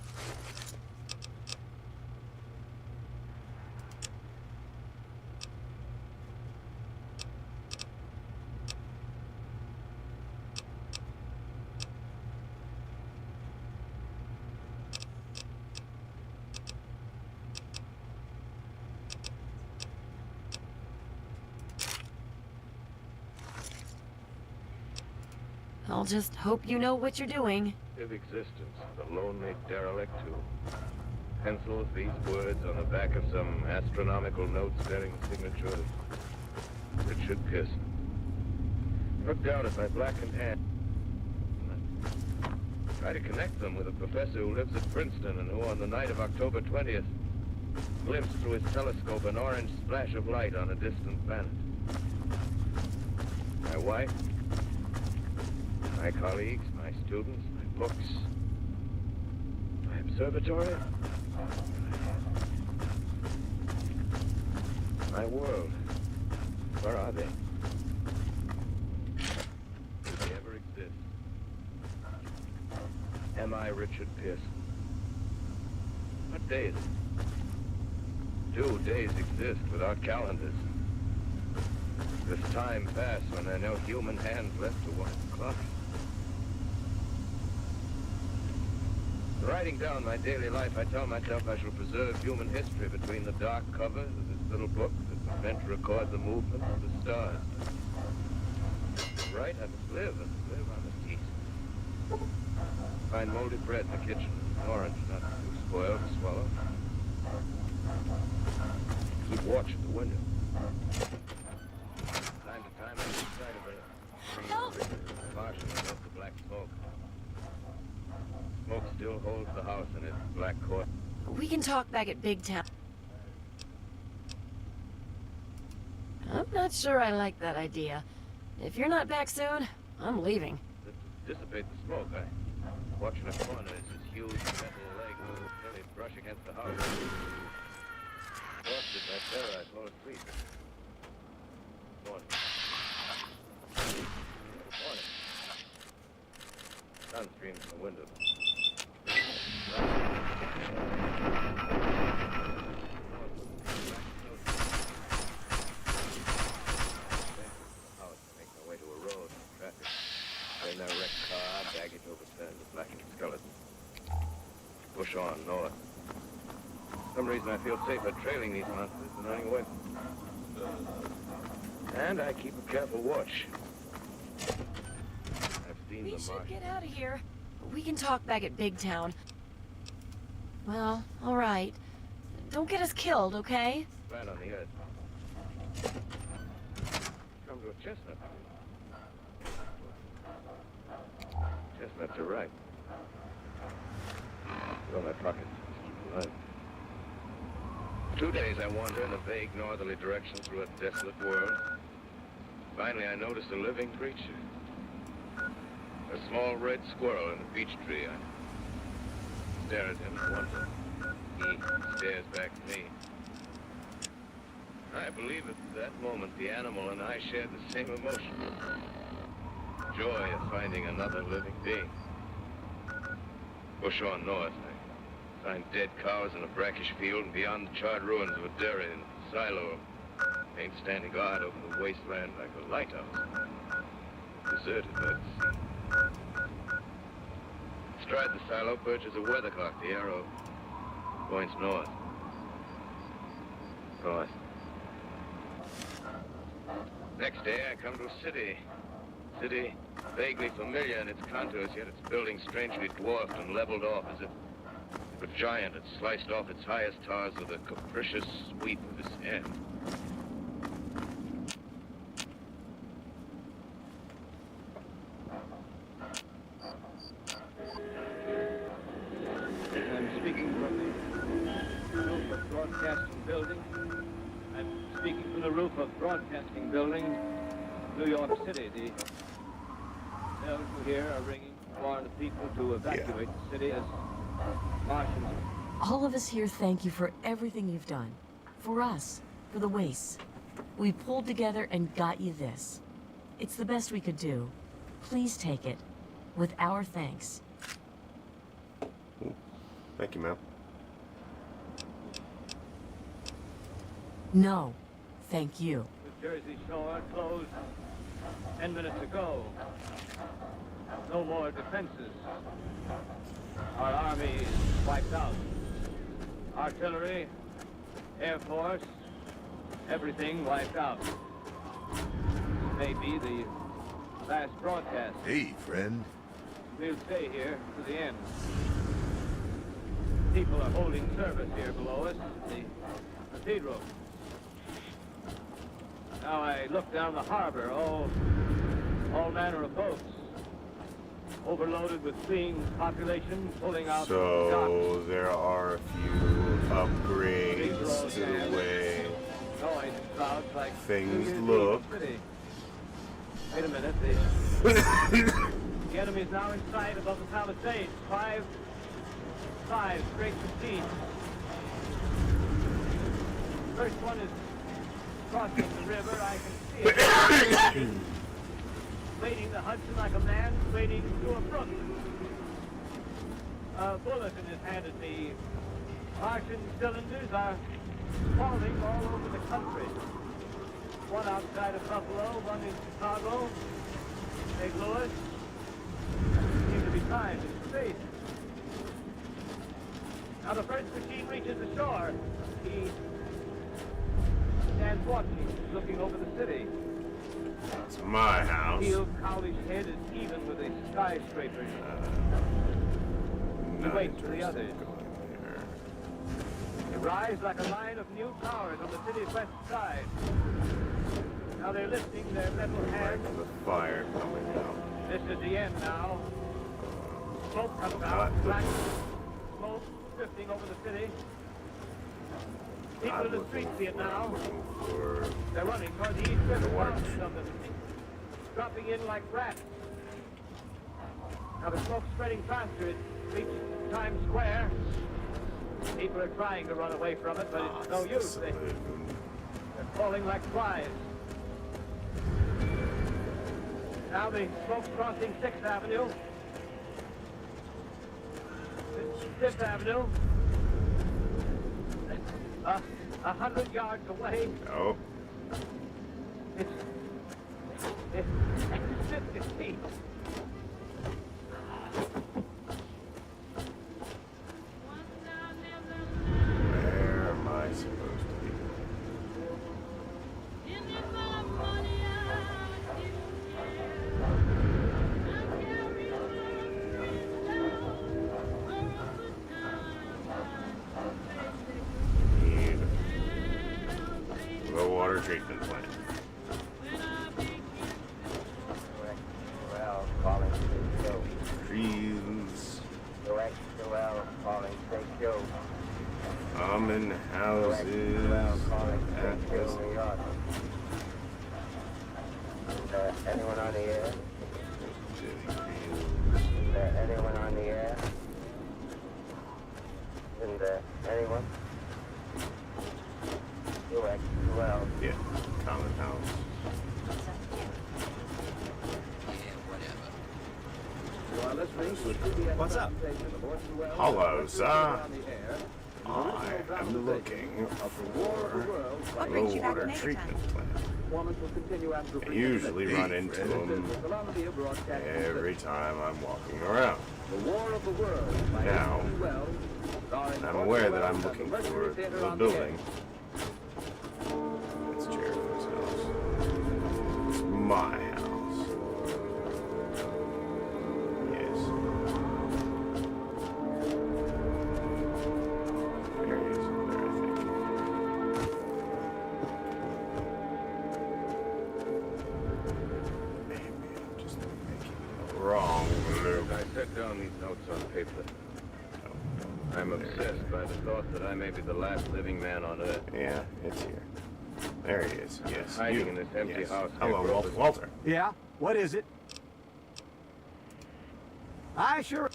I'll just hope you know what you're doing. Of existence, the lonely derelict who pencils these words on the back of some astronomical note bearing the signature of Richard Pearson. Look down at my blackened hand. Try to connect them with a professor who lives at Princeton and who on the night of October 20th glimpsed through his telescope an orange splash of light on a distant planet. My wife, my colleagues, my students, my books, my observatory, my world. Where are they? Do they ever exist? Am I Richard Pearson? What day is it? 2 days exist without calendars. This time passed when there are no human hands left to watch the clock. Writing down my daily life, I tell myself I shall preserve human history between the dark covers of this little book that was meant to record the movement of the stars. To write, I must live, and to live, I must eat. Find moldy bread in the kitchen, an orange not too spoiled to swallow. Keep watch at the window. Time to time, I lose sight of it. Help! Partially above the black smoke. Smoke still holds the house in its black court. We can talk back at Big Town. I'm not sure I like that idea. If you're not back soon, I'm leaving. To dissipate the smoke, I watch in a corner as his huge metal leg moves nearly brush against the house. Exhausted by terror, I fall asleep. Morning. Morning. Sun streams from the window. Push on north. For some reason I feel safer trailing these monsters than running away from them. And I keep a careful watch. I've seen We the should mark. get out of here. We can talk back at Big Town. Well, all right. Don't get us killed, okay? Right on the earth. Come to a chestnut. Chestnuts are ripe. Fill my pockets. Keep alive. 2 days I wander in a vague northerly direction through a desolate world. Finally I notice a living creature. A small red squirrel in a beech tree. I stare at him and wonder. He stares back at me. I believe at that moment the animal and I shared the same emotion. Joy of finding another living being. Push on north. I find dead cows in a brackish field and beyond the charred ruins of a dairy and silo. Paint standing guard over the wasteland like a lighthouse. Deserted by the sea. Astride the silo perches a weathercock. The arrow points north. North. Next day, I come to a city. City vaguely familiar in its contours, yet its buildings strangely dwarfed and leveled off as if a giant had sliced off its highest towers with a capricious sweep of his hand. I'm speaking from the roof of Broadcasting Building. I'm speaking from the roof of Broadcasting Building, New York City. The bells you hear are ringing to warn the people to evacuate the city as Martians. All of us here thank you for everything you've done. For us, for the wastes. We pulled together and got you this. It's the best we could do. Please take it. With our thanks. Thank you, ma'am. No, thank you. The Jersey Shore closed 10 minutes ago. No more defenses. Our army is wiped out. Artillery, Air Force, everything wiped out. This may be the last broadcast. Hey, friend. We'll stay here to the end. People are holding service here below us, the cathedral. Now I look down the harbor, all manner of boats, overloaded with fleeing population, pulling out from the docks. So there are a few upgrades to the way Noise clouds like things New Year's look. Eve City. Wait a minute, the enemy's now in sight above the palisades. Five straight machines. First one is crossing the river. I can see it. Wading the Hudson like a man wading through a brook. A bullet in his hand at the Martian cylinders are falling all over the country. One outside of Buffalo, one in Chicago, St. Louis. Seem to be timed in space. Now the first machine reaches the shore. He stands watching, looking over the city. It's my house. Steel Cowley's head is even with the skyscrapers. He Not waits for the interested others. in going there. They rise like a line of new towers on the city's west side. Now they're lifting their metal Like hands. the fire coming out. This is the end now. Smoke comes Not out, the- black smoke drifting over the city. People I'm in the looking streets see it now. for They're running toward the east river, Watch. thousands of them, dropping in like rats. Now the smoke's spreading faster. It reached Times Square. People are trying to run away from it, but it's no use. They're falling like flies. Now the smoke's crossing 6th Avenue. 5th Avenue. 100 yards away. Oh, It's 50 feet. where am I supposed to be? Need the water treatment plant. Well, calling St. Joe. Trees, Well, calling St. Joe. common houses. calling At St. Joe, this New York. Anyone on the air? Anyone on the air? Isn't there anyone? Well, Yeah, common house. What's up? Hello, sir. I am looking for What the brings you back water to Megaton? treatment plant. performance will continue after a I brief usually intermission. run into This is them the Columbia Broadcasting every System. time I'm walking around. The War of the Worlds by Now, H.G. Wells, starring I'm Orson aware that Welles I'm and the looking Mercury for Theater the on building. air. It's Jericho's house. It's my house. Yes. There he is. There, I think. Maybe I'm just making the wrong move. I set down these notes on paper. I'm obsessed by the thought that I may be the last living man on Earth. Yeah, it's here. There he is. Yes. Hiding you. in this empty Yes. house. Hello, Walter. Yeah? What is it? I sure...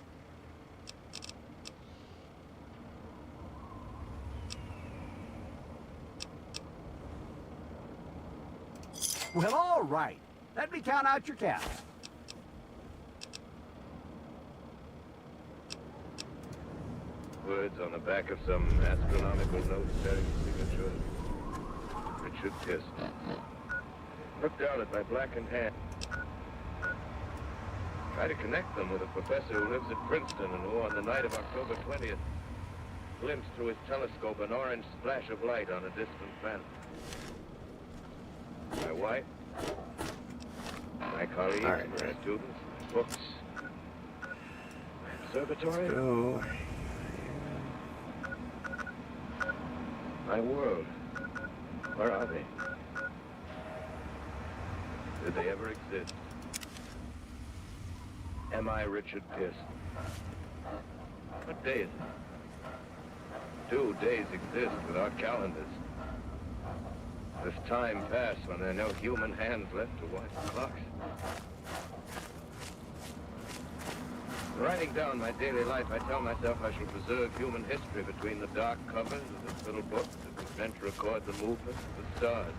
Well, all right. Let me count out your cows. Words on the back of some astronomical note bearing the signature. Richard Pierce. Look down at my blackened hand. Try to connect them with a professor who lives at Princeton and who on the night of October 20th glimpsed through his telescope an orange splash of light on a distant planet. My wife, my colleagues, All right, my Red. students, my books, my observatory, Oh. my world. Where are they? Did they ever exist? Am I Richard Pearson? What day is it? 2 days exist without calendars. Does time pass when there are no human hands left to watch the clocks? In writing down my daily life, I tell myself I shall preserve human history between the dark covers of this little book that was meant to record the movement of the stars.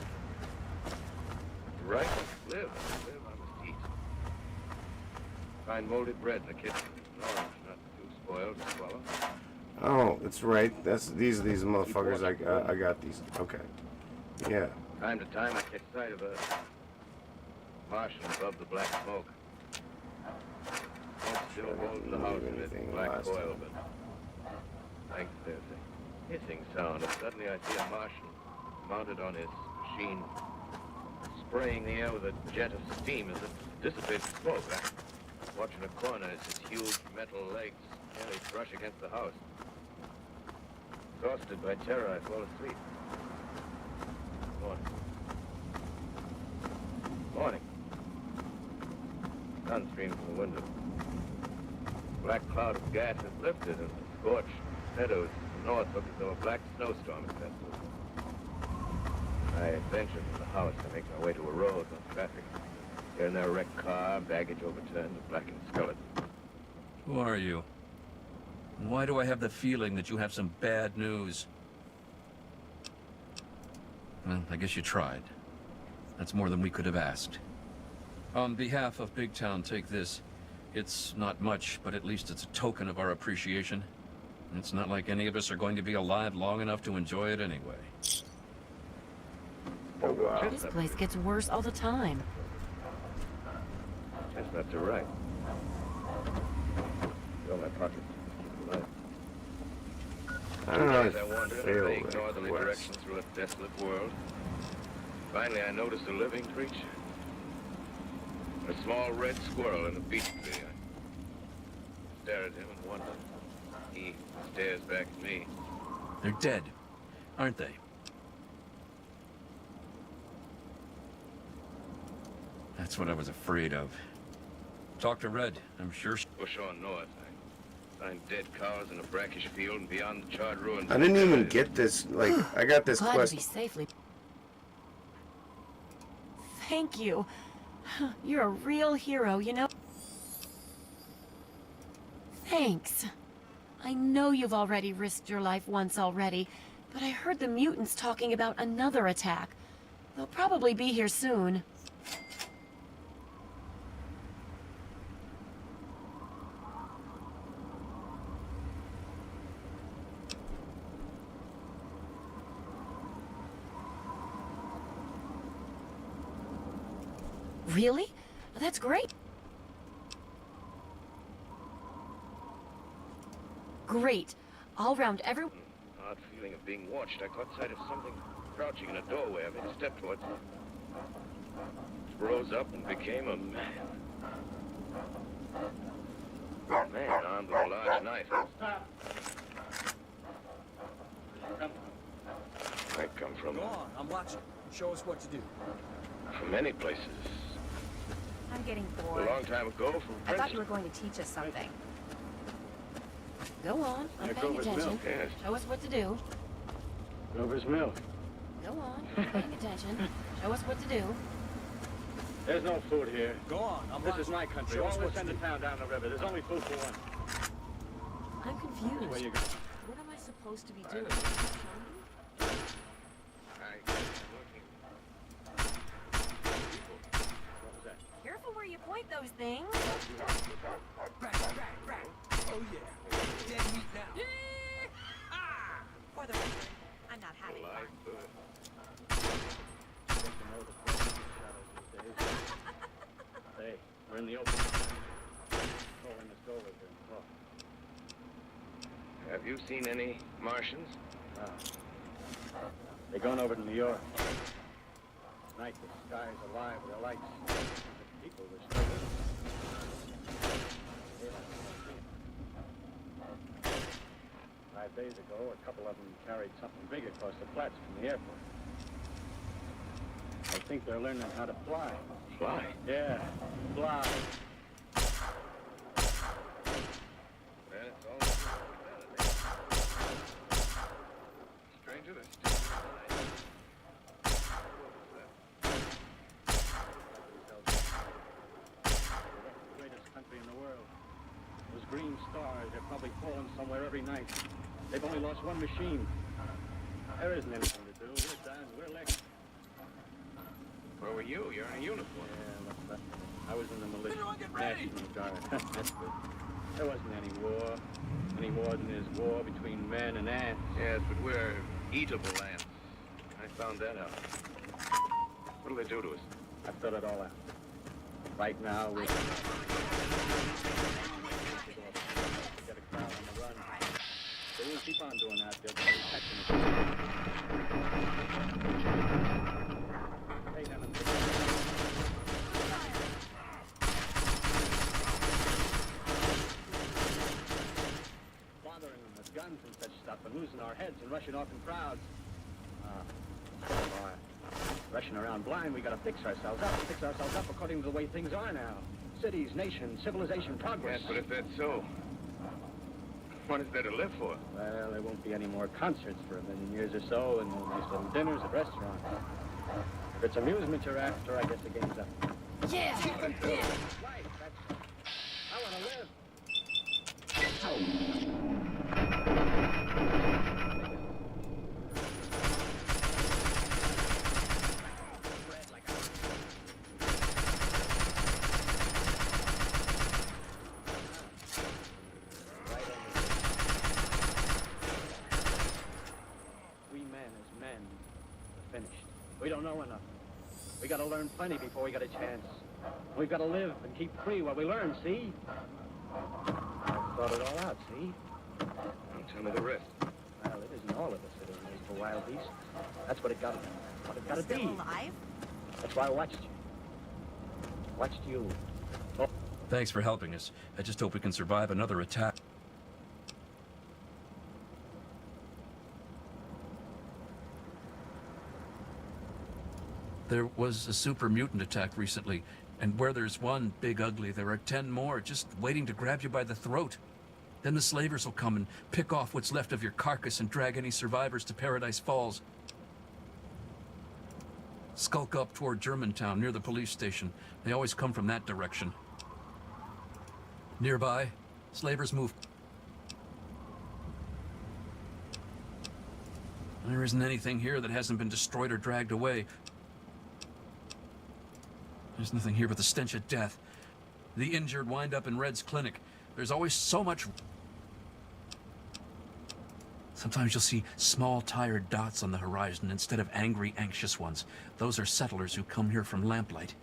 To write, live, I must eat. Find molded bread in the kitchen. An orange, not too spoiled to swallow. Oh, that's right. These motherfuckers. I got these. Okay. Yeah. Time to time, I catch sight of a Martian above the black smoke. Smoke still holds the house in its black coil, but thanks, there's a hissing sound, and suddenly I see a Martian mounted on his machine, spraying the air with a jet of steam as it dissipates smoke. I watch in a corner as his huge metal legs nearly brush against the house. Exhausted by terror, I fall asleep. Morning. Morning. Sun streams from the window. Black cloud of gas has lifted, and the scorched meadows to the north look as though a black snowstorm has passed through. I venture from the house and make my way to a road on traffic. Here and there, a wrecked car, baggage overturned, a blackened skeleton. Who are you? And why do I have the feeling that you have some bad news? Well, I guess you tried. That's more than we could have asked. On behalf of Big Town, take this. It's not much, but at least it's a token of our appreciation. It's not like any of us are going to be alive long enough to enjoy it anyway. Oh, wow. This place gets worse all the time. Chestnuts are right. Fill my pockets. I don't know. As I wander in a Failed vague northerly request. direction through a desolate world, finally I notice a living creature. A small red squirrel in a beech tree. I stare at him and wonder. He stares back at me. They're dead, aren't they? That's what I was afraid of. Talk to Red, I'm sure Push on north. I find dead cows in a brackish field and beyond the charred ruins. I didn't even get this. Like, I got this Glad quest. to be safely. Thank you. You're a real hero, you know? Thanks. I know you've already risked your life once already, but I heard the mutants talking about another attack. They'll probably be here soon. Really? That's great. Great. I'll round every... Odd feeling of being watched. I caught sight of something crouching in a doorway. I made a step towards it. Rose up and became a man. A man armed with a large knife. I come from... Go on, I'm watching. Show us what to do. From many places. I'm getting A bored. long time ago from I thought Princeton. you were going to teach us something. Go on. I'm Yeah, paying Grover's attention. milk. Yes. Show us what to do. Grover's milk. Go on. I'm paying attention. Show us what to do. There's no food here. Go on, I'm This watching. is my country. Show us All what this to end of do. town down the river. There's only food for one. I'm confused. Where you go? What am I supposed to be doing? What was that? Careful where you point those things. Rat. Oh yeah. Dead meat now. For the record, I'm not having fun. Live bird. Get to know the place in the shadows these days. Hey, we're in the open. Go in this doorway here and talk. Have you seen any Martians? Ah. They're going over to New York. Tonight the sky's alive with their lights. The people were still with us. They haven't seen it. 5 days ago, a couple of them carried something big across the flats from the airport. I think they're learning how to fly. Fly. Yeah, fly. Well, it's all stranger than The greatest country in the world. Those green stars, they're probably falling somewhere every night. They've only lost one machine. There isn't anything to do. We're done. We're licked. Where were you? You're in a uniform. Yeah, what's left of it? I was in the militia. Everyone get ready! National Guard. That's good. There wasn't any war. Any more than there's war between men and ants. Yes, but we're eatable ants. I found that out. What'll they do to us? I've thought it all out. Right now, we're... Get a crowd on the run. They will keep on doing that. They'll be catching us. Hey, Helen. Bothering them with guns and such stuff and losing our heads and rushing off in crowds. Rushing around blind, we gotta fix ourselves up according to the way things are now. Cities, nations, civilization, progress. Yes, but if that's so, what is there to live for? Well, there won't be any more concerts for a million years or so, and no nice little dinners at restaurants. If it's amusement you're after, I guess the game's up. Yeah. Right, that's... I wanna live. We men as men are finished. We don't know enough. We gotta learn plenty before we get a chance. We've gotta live and keep free while we learn, see? I've thought it all out, see? Don't tell me the rest. Well, it isn't all of us that are made for wild beasts. That's what it gotta be. Still alive? That's why I watched you. Watched you. Oh, Thanks for helping us. I just hope we can survive another attack. There was a super mutant attack recently, and where there's one big ugly, there are 10 more just waiting to grab you by the throat. Then the slavers will come and pick off what's left of your carcass and drag any survivors to Paradise Falls. Skulk up toward Germantown near the police station. They always come from that direction. Nearby, slavers move. There isn't anything here that hasn't been destroyed or dragged away. There's nothing here but the stench of death. The injured wind up in Red's clinic. There's always so much... Sometimes you'll see small, tired dots on the horizon instead of angry, anxious ones. Those are settlers who come here from lamplight.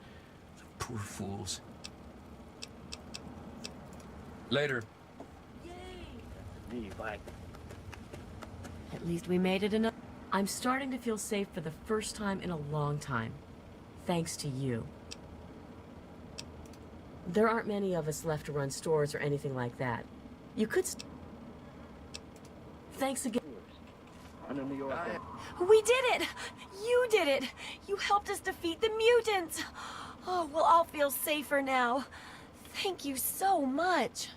The Poor fools. Later. Me, Mike. At least we made it enough. I'm starting to feel safe for the first time in a long time. Thanks to you. There aren't many of us left to run stores or anything like that. You could... Thanks again. Under New York. We did it! You did it! You helped us defeat the mutants! Oh, we'll all feel safer now. Thank you so much.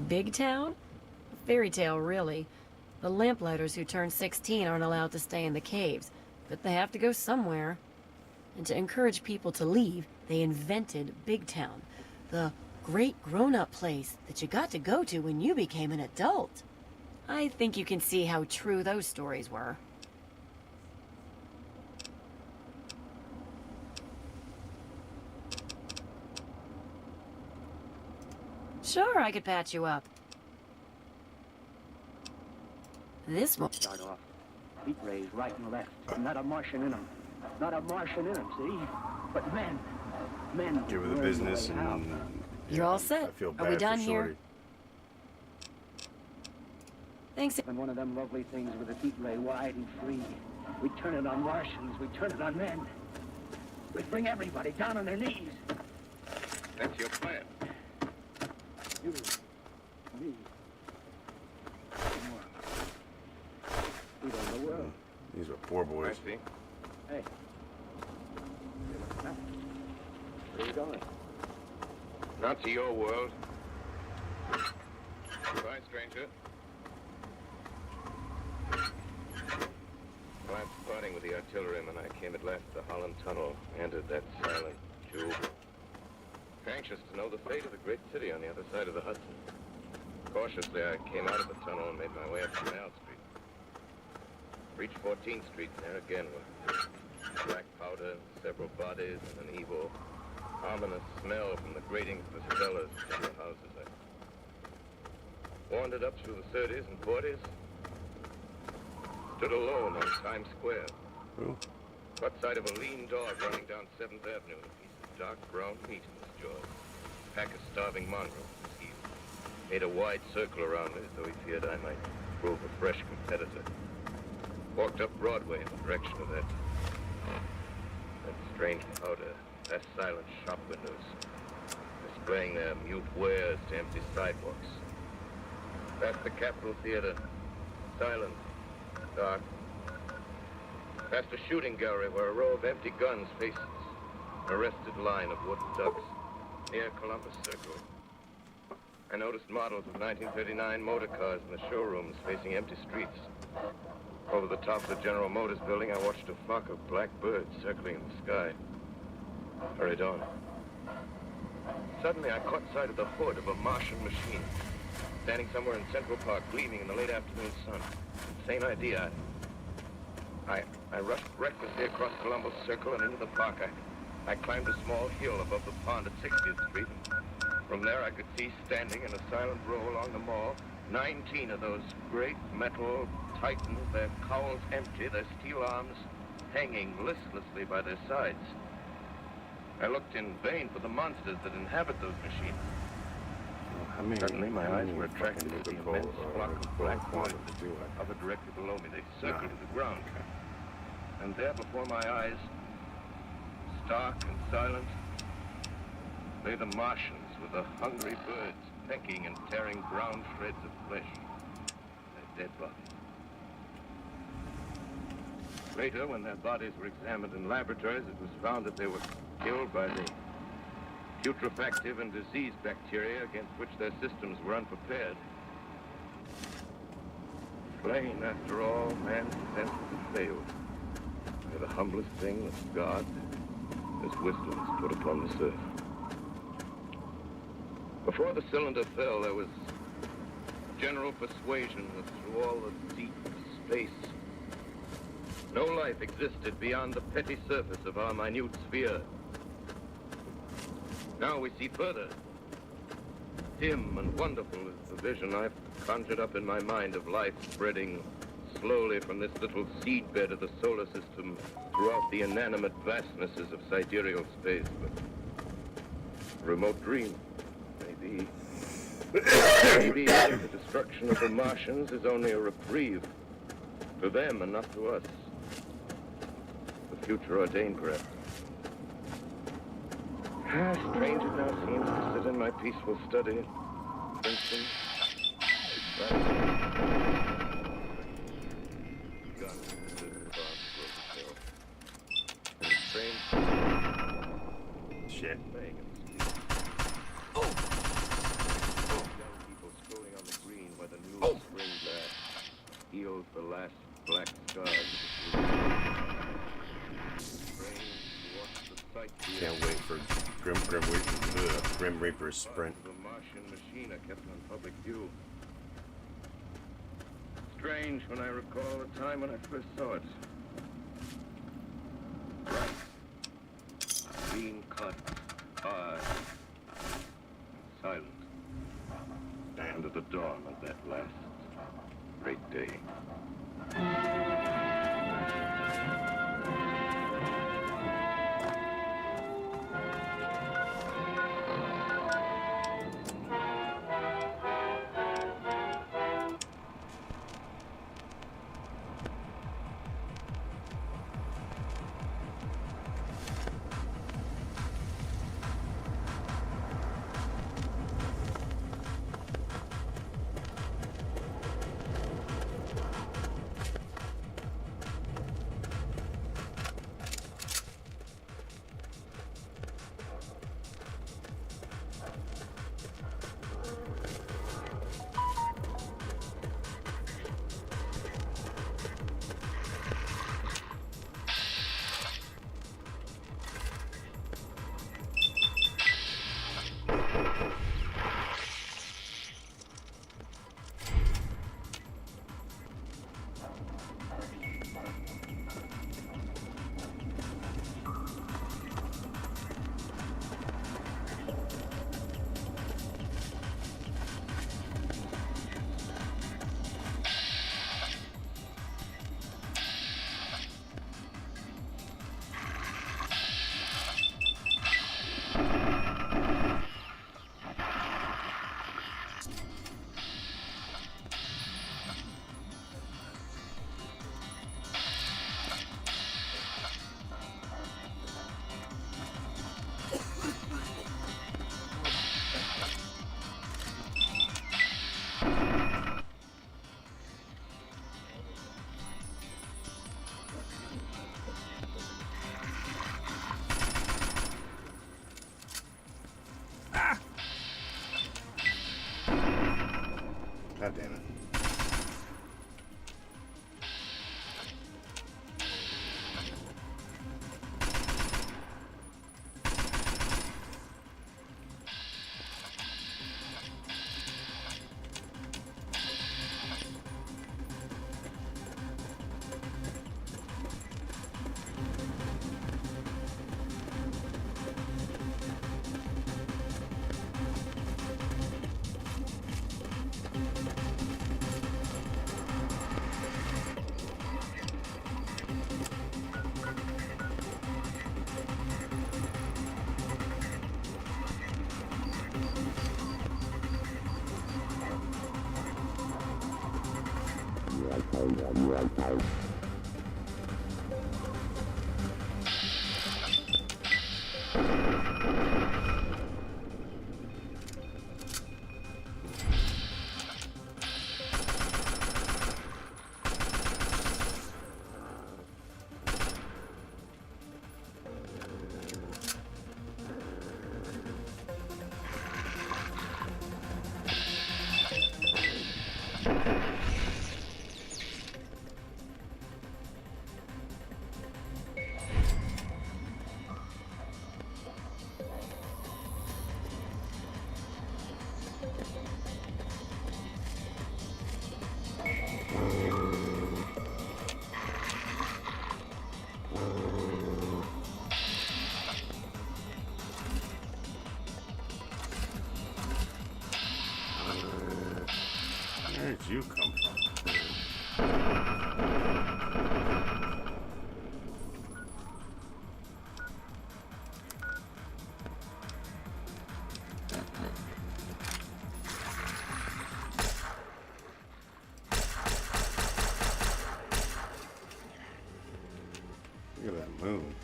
Big town? Fairy tale, really. The lamplighters who turn 16 aren't allowed to stay in the caves, but they have to go somewhere. And to encourage people to leave, they invented Big Town, the great grown-up place that you got to go to when you became an adult. I think you can see how true those stories were. Sure, I could patch you up. This one. Start off. Heat rays right and left. Not a Martian in them. Not a Martian in them, see? But men. Give her the business and... You're all set. I feel bad Are we done for here? Shorty. Thanks. And one of them lovely things with a heat ray wide and free. We turn it on Martians. We turn it on men. We bring everybody down on their knees. That's your plan. You, me, more. We own the world. These are poor boys. I see. Hey. Where are you going? Not to your world. Goodbye, stranger. Well, I'm parting with the artilleryman. I came at last to the Holland Tunnel, entered that silent tube. Anxious to know the fate of the great city on the other side of the Hudson. Cautiously, I came out of the tunnel and made my way up Canal Street. Reached 14th Street, and there again was black powder, several bodies, and an evil, ominous smell from the gratings of the cellars of the houses. I wandered up through the 30s and 40s. Stood alone on Times Square. Ooh. Caught sight of a lean dog running down 7th Avenue with a piece of dark brown meat in his jaws. A pack of starving mongrels at his heels. Made a wide circle around me as though he feared I might prove a fresh competitor. Walked up Broadway in the direction of that strange powder, past silent shop windows, displaying their mute wares to empty sidewalks. Past the Capitol Theater, silent, dark. Past a shooting gallery where a row of empty guns faces an arrested line of wooden ducks near Columbus Circle. I noticed models of 1939 motor cars in the showrooms facing empty streets. Over the top of the General Motors building, I watched a flock of black birds circling in the sky. Hurried on. Suddenly, I caught sight of the hood of a Martian machine, standing somewhere in Central Park, gleaming in the late afternoon sun. Insane idea. I rushed recklessly across Columbus Circle and into the park. I climbed a small hill above the pond at 60th Street. From there, I could see, standing in a silent row along the mall, 19 of those great metal titans, their cowls empty, their steel arms hanging listlessly by their sides. I looked in vain for the monsters that inhabit those machines. Suddenly, my eyes were attracted to the immense flock of black birds that hovered directly below me. They circled to the ground. And there before my eyes, stark and silent, lay the Martians with the hungry birds pecking and tearing brown shreds of flesh. Their dead bodies. Later, when their bodies were examined in laboratories, it was found that they were killed by the putrefactive and disease bacteria against which their systems were unprepared. Plain, after all, man's defenses have failed. They're the humblest thing that God, His wisdom, has put upon this earth. Before the cylinder fell, there was general persuasion that through all the deep space, no life existed beyond the petty surface of our minute sphere. Now we see further. Dim and wonderful is the vision I've conjured up in my mind of life spreading slowly from this little seedbed of the solar system throughout the inanimate vastnesses of sidereal space. But a remote dream, maybe. Maybe the destruction of the Martians is only a reprieve. To them and not to us. The future ordained, perhaps. How strange it now seems to sit in my peaceful study. Winston. Shit. Young people strolling on the green where the new spring grass heals the last black scars of the strange to watch the sight. Can't wait for Grim Reaper's sprint. The Martian machine I kept on public view. Strange when I recall the time when I first saw it. Clean cut, hard, silent. And at the dawn of that last great day. God damn it. Where did you come from? moon.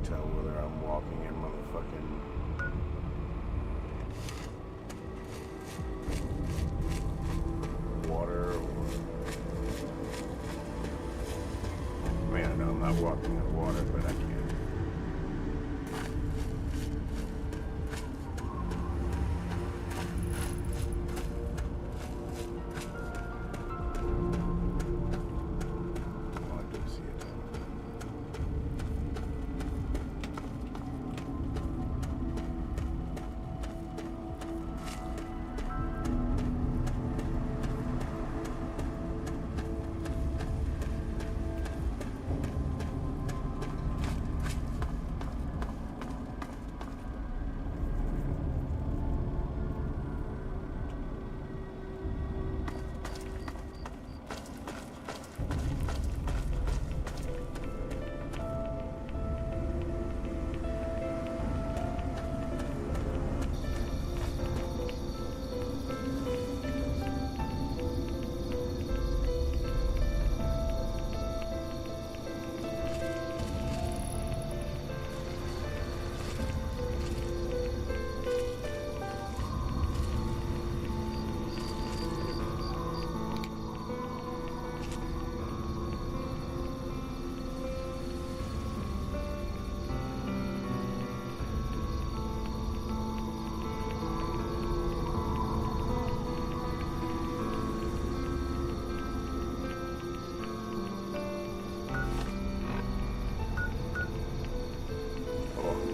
Tell whether I'm walking in motherfucking water or... I mean, I know I'm not walking in water, but I can't. Oh, I do see it.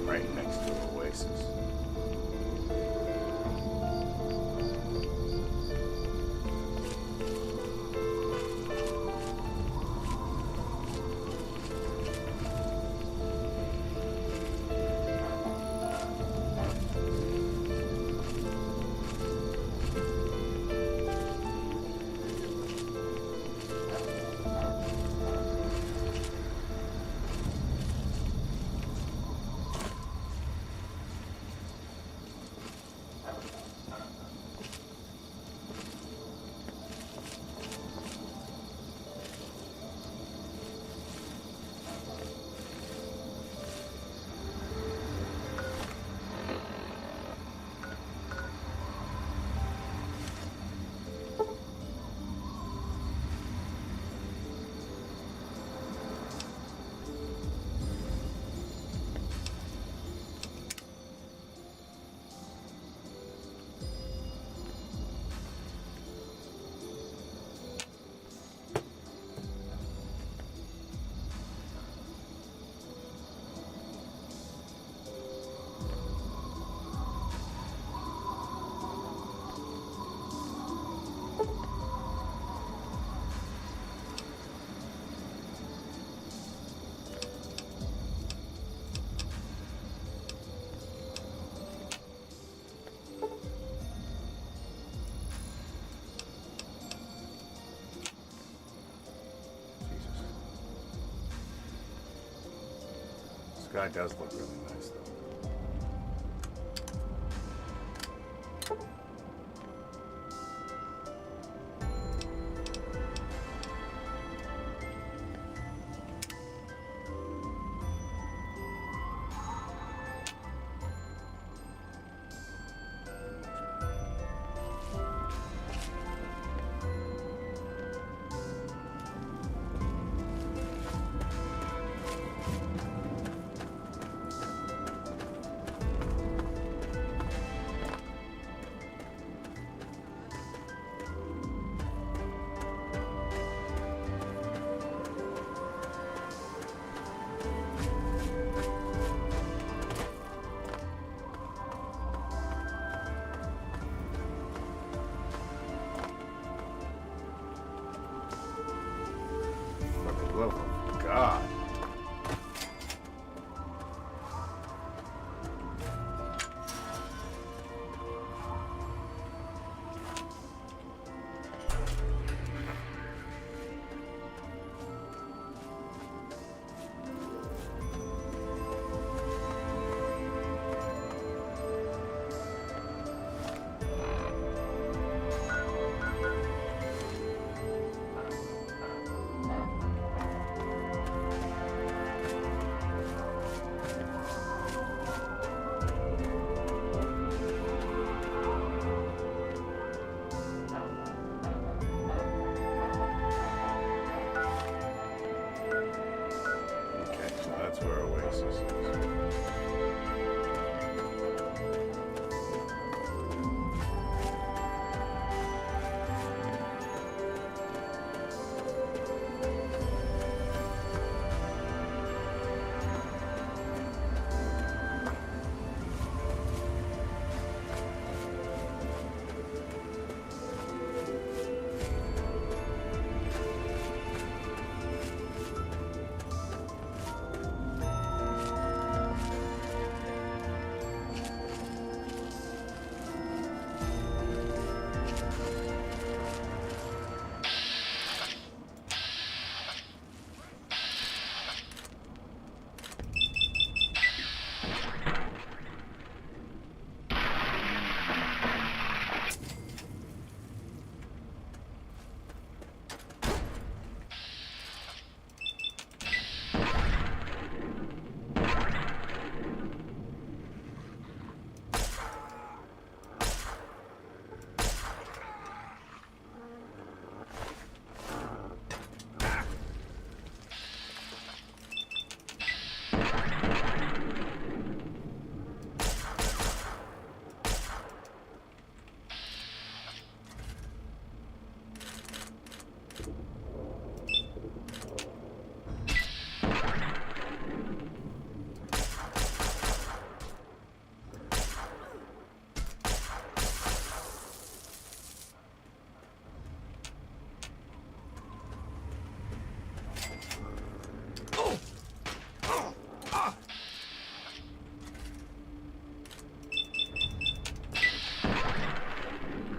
Right next to the oasis. Sky does look really nice, though. God. That's where Oasis is.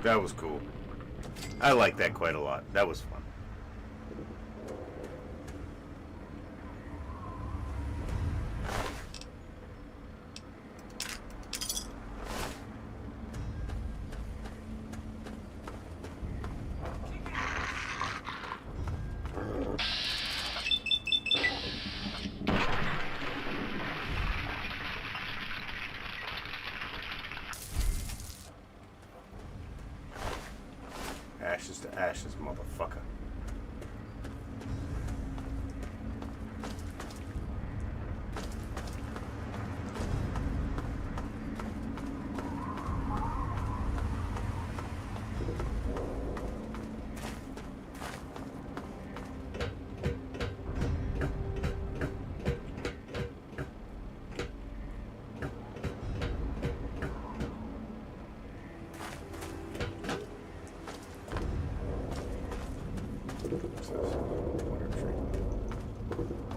That was cool. I like that quite a lot. That was fun. Ashes to ashes, motherfucker.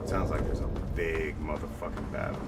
Sounds like there's a big motherfucking battle.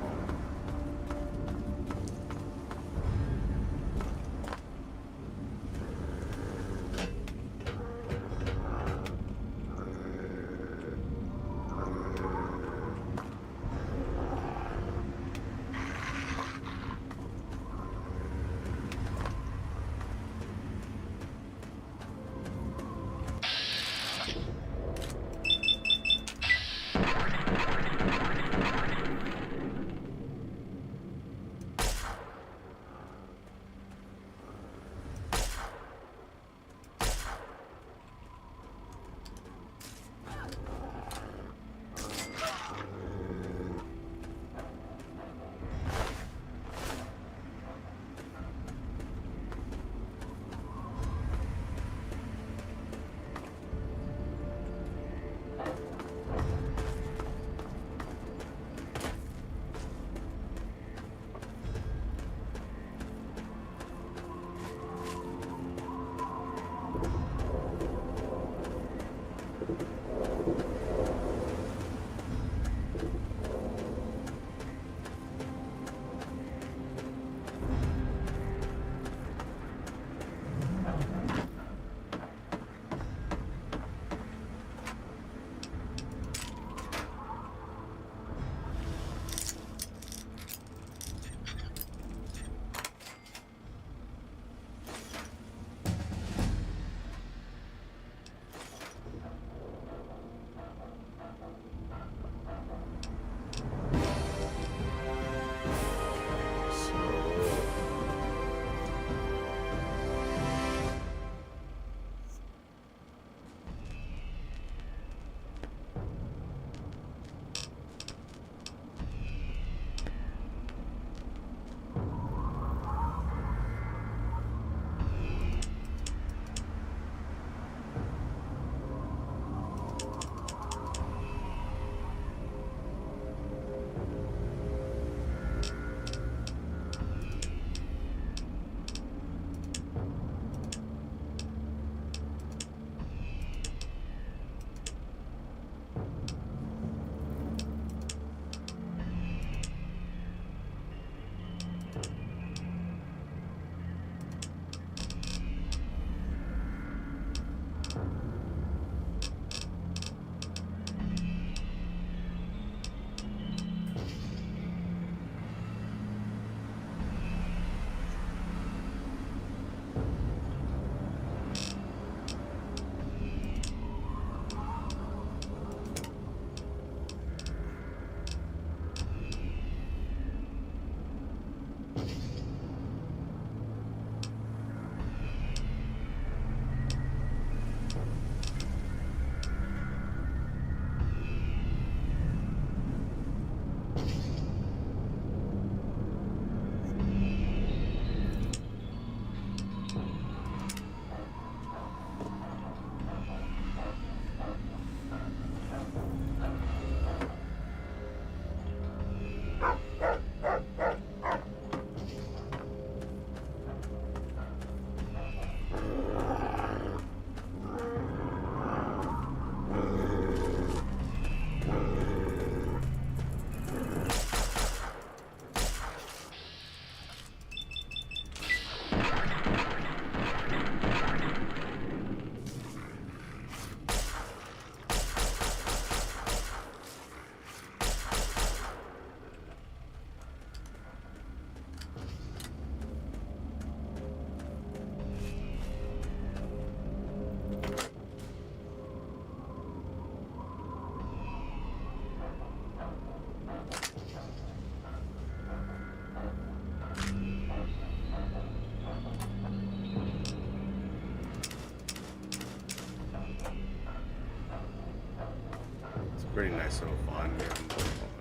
Pretty nice little find there,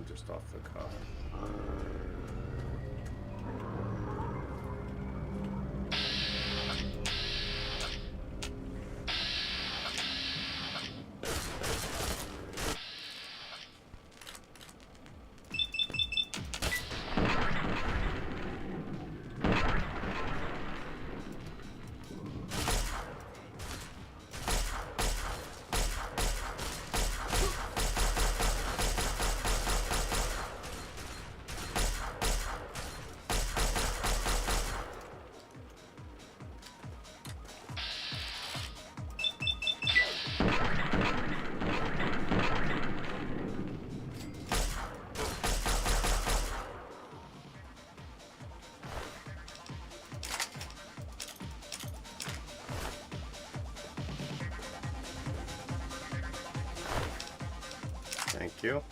just off the cuff. Thank you.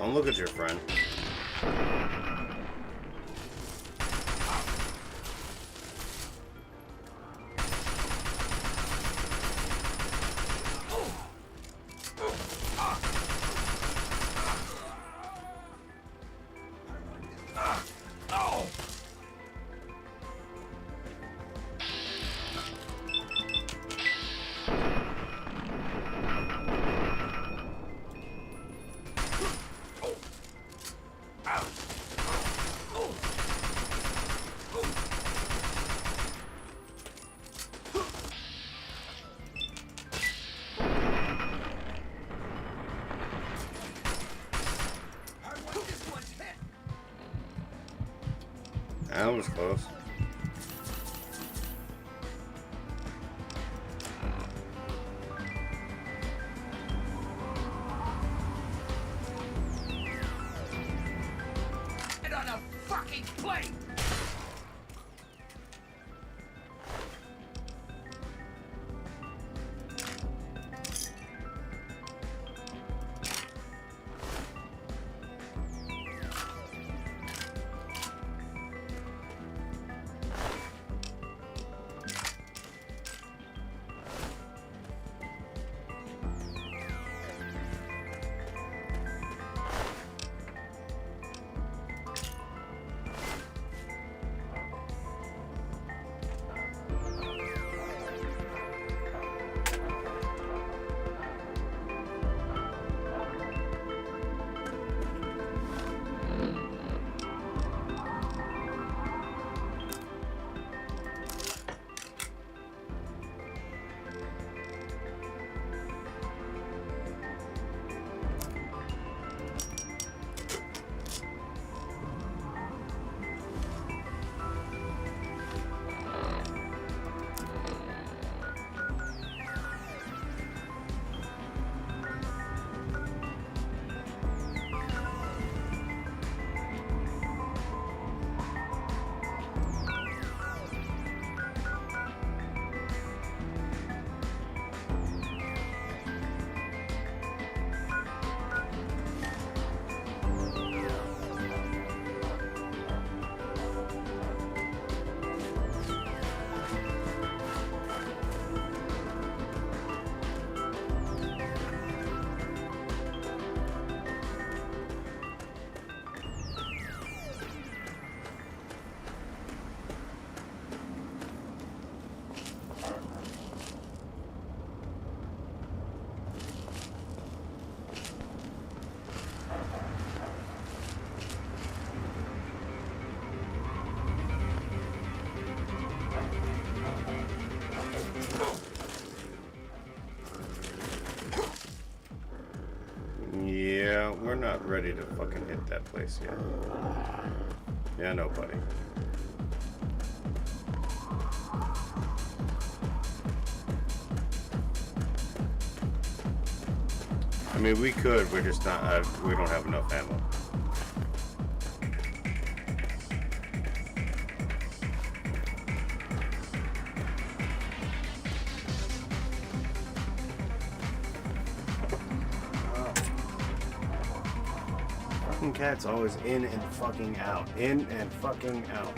Don't look at your friend. That was close. And on a fucking plate! Yeah, we're not ready to fucking hit that place yet. Yeah, no, buddy. I mean, we could, we're just not, we don't have enough ammo. Fucking cat's always in and fucking out. In and fucking out.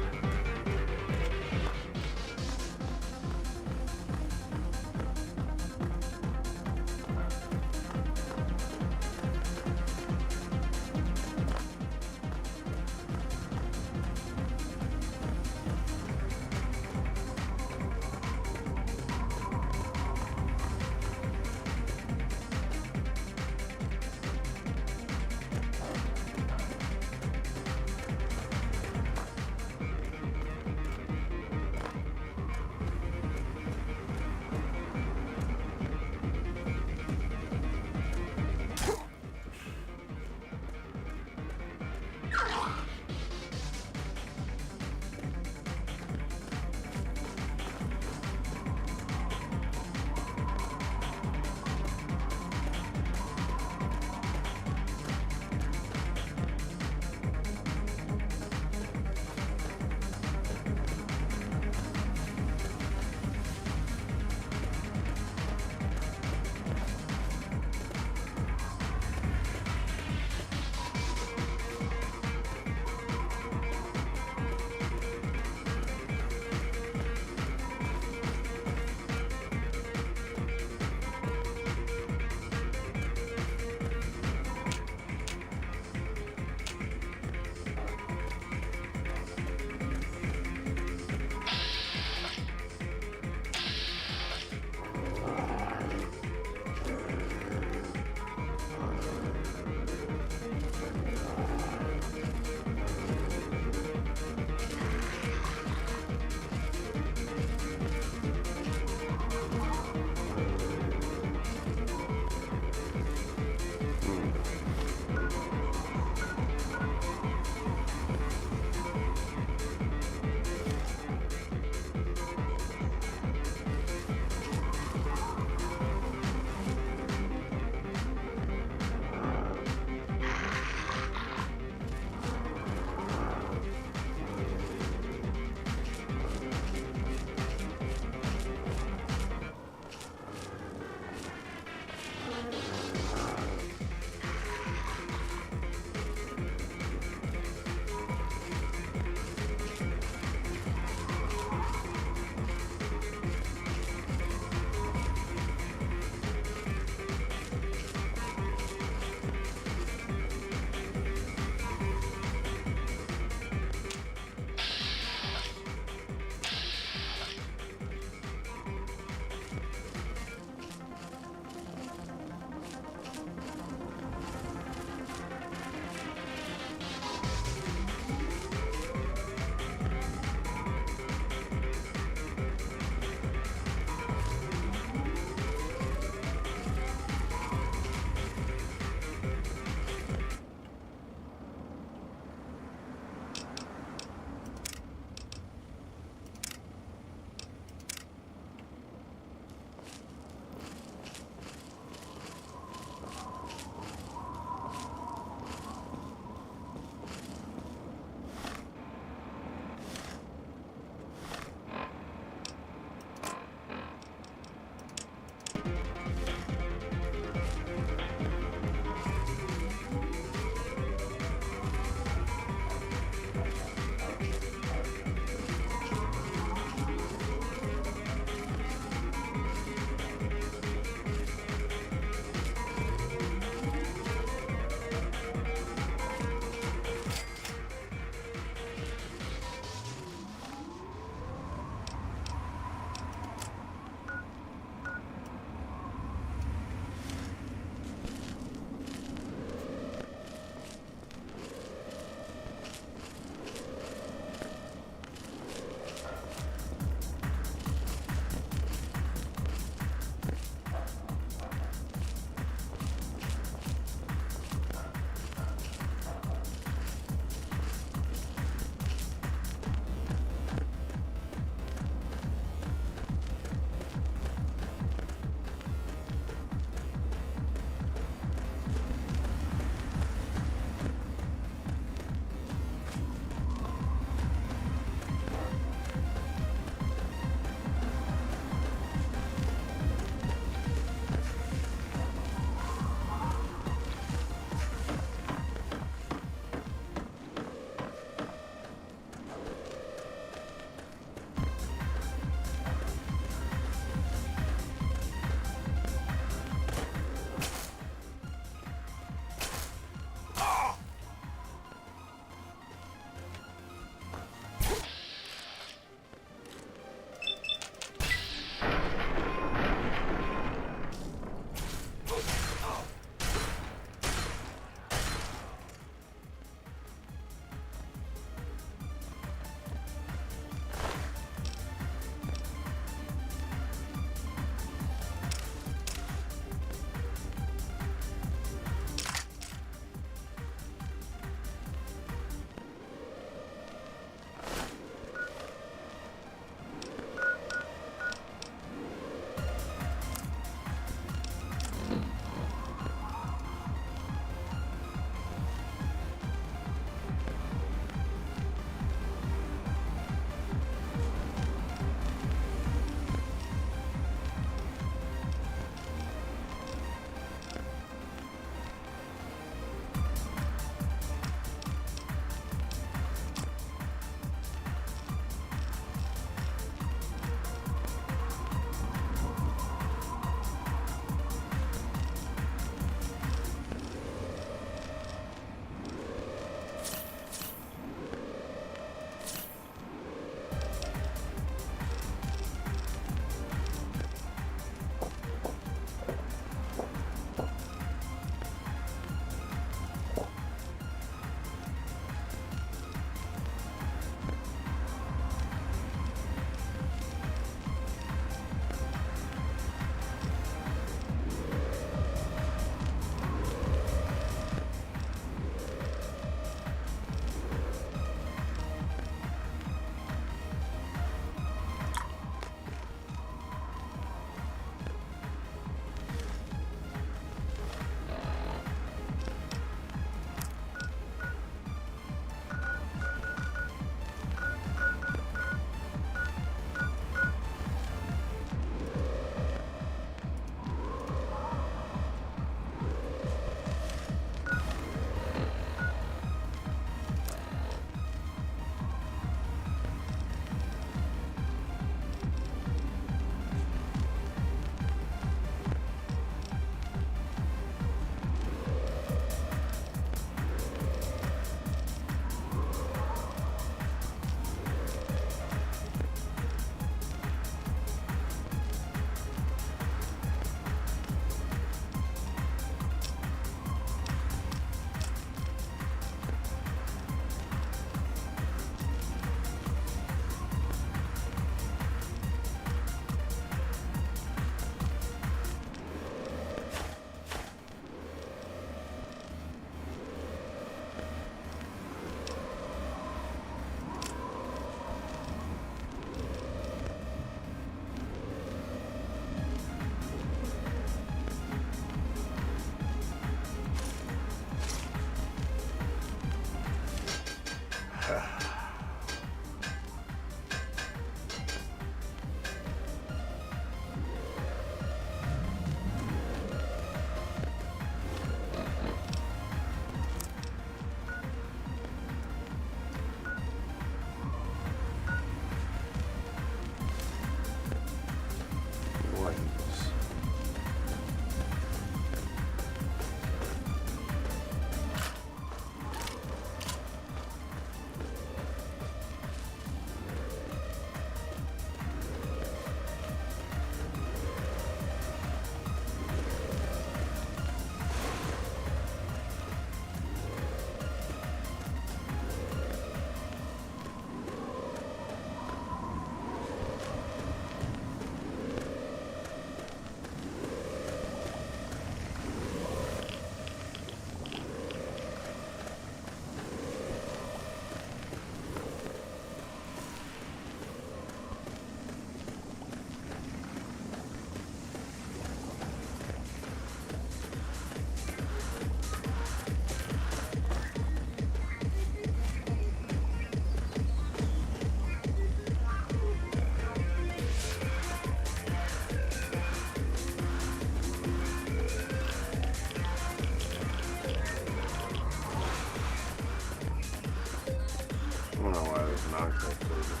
those non-type soldiers.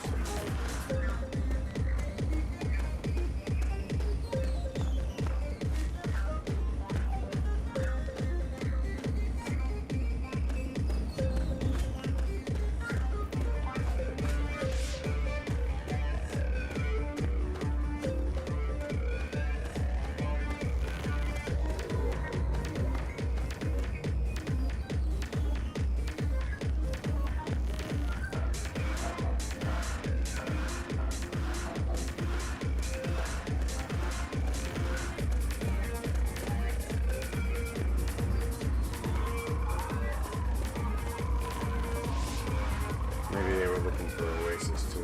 Maybe they were looking for Oasis too.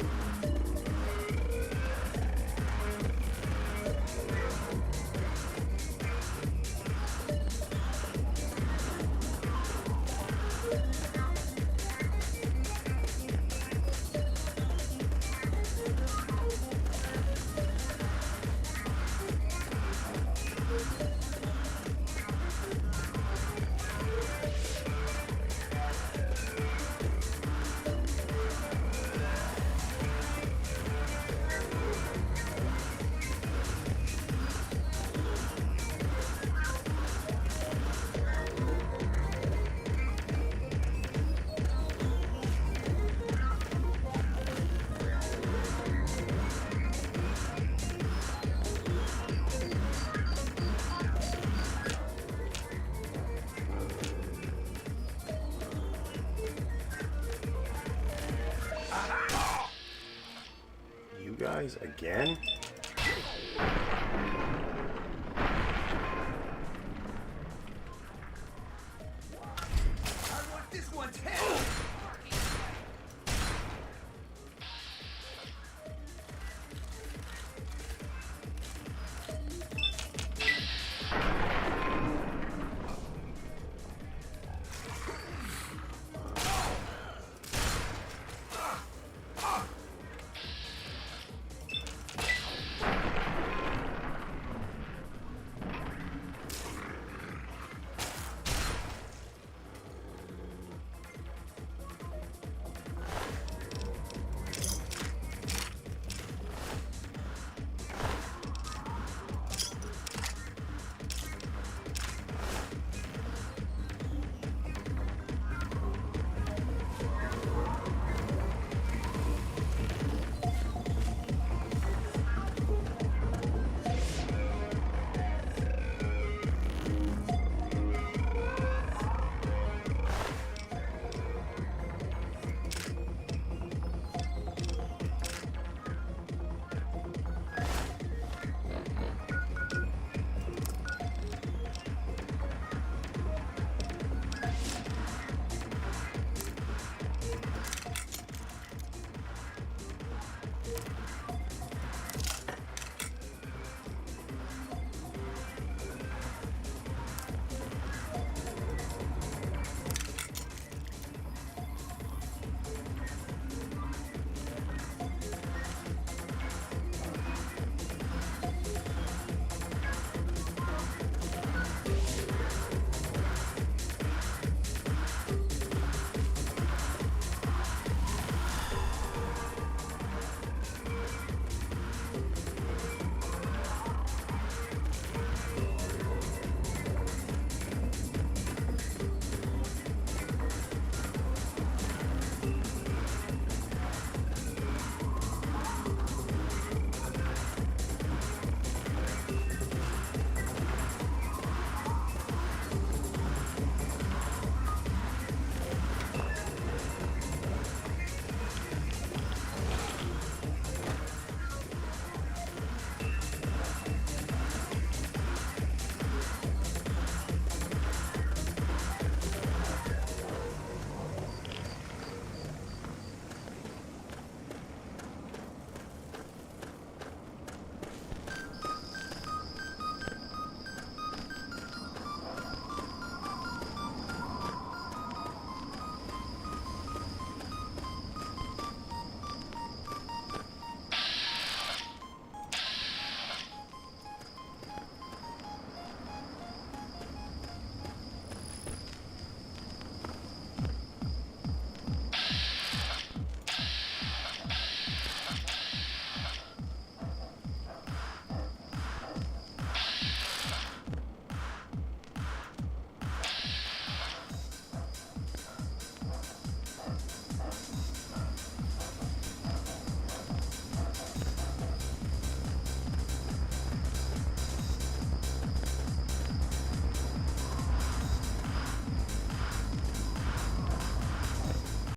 You guys again? I want this one's head!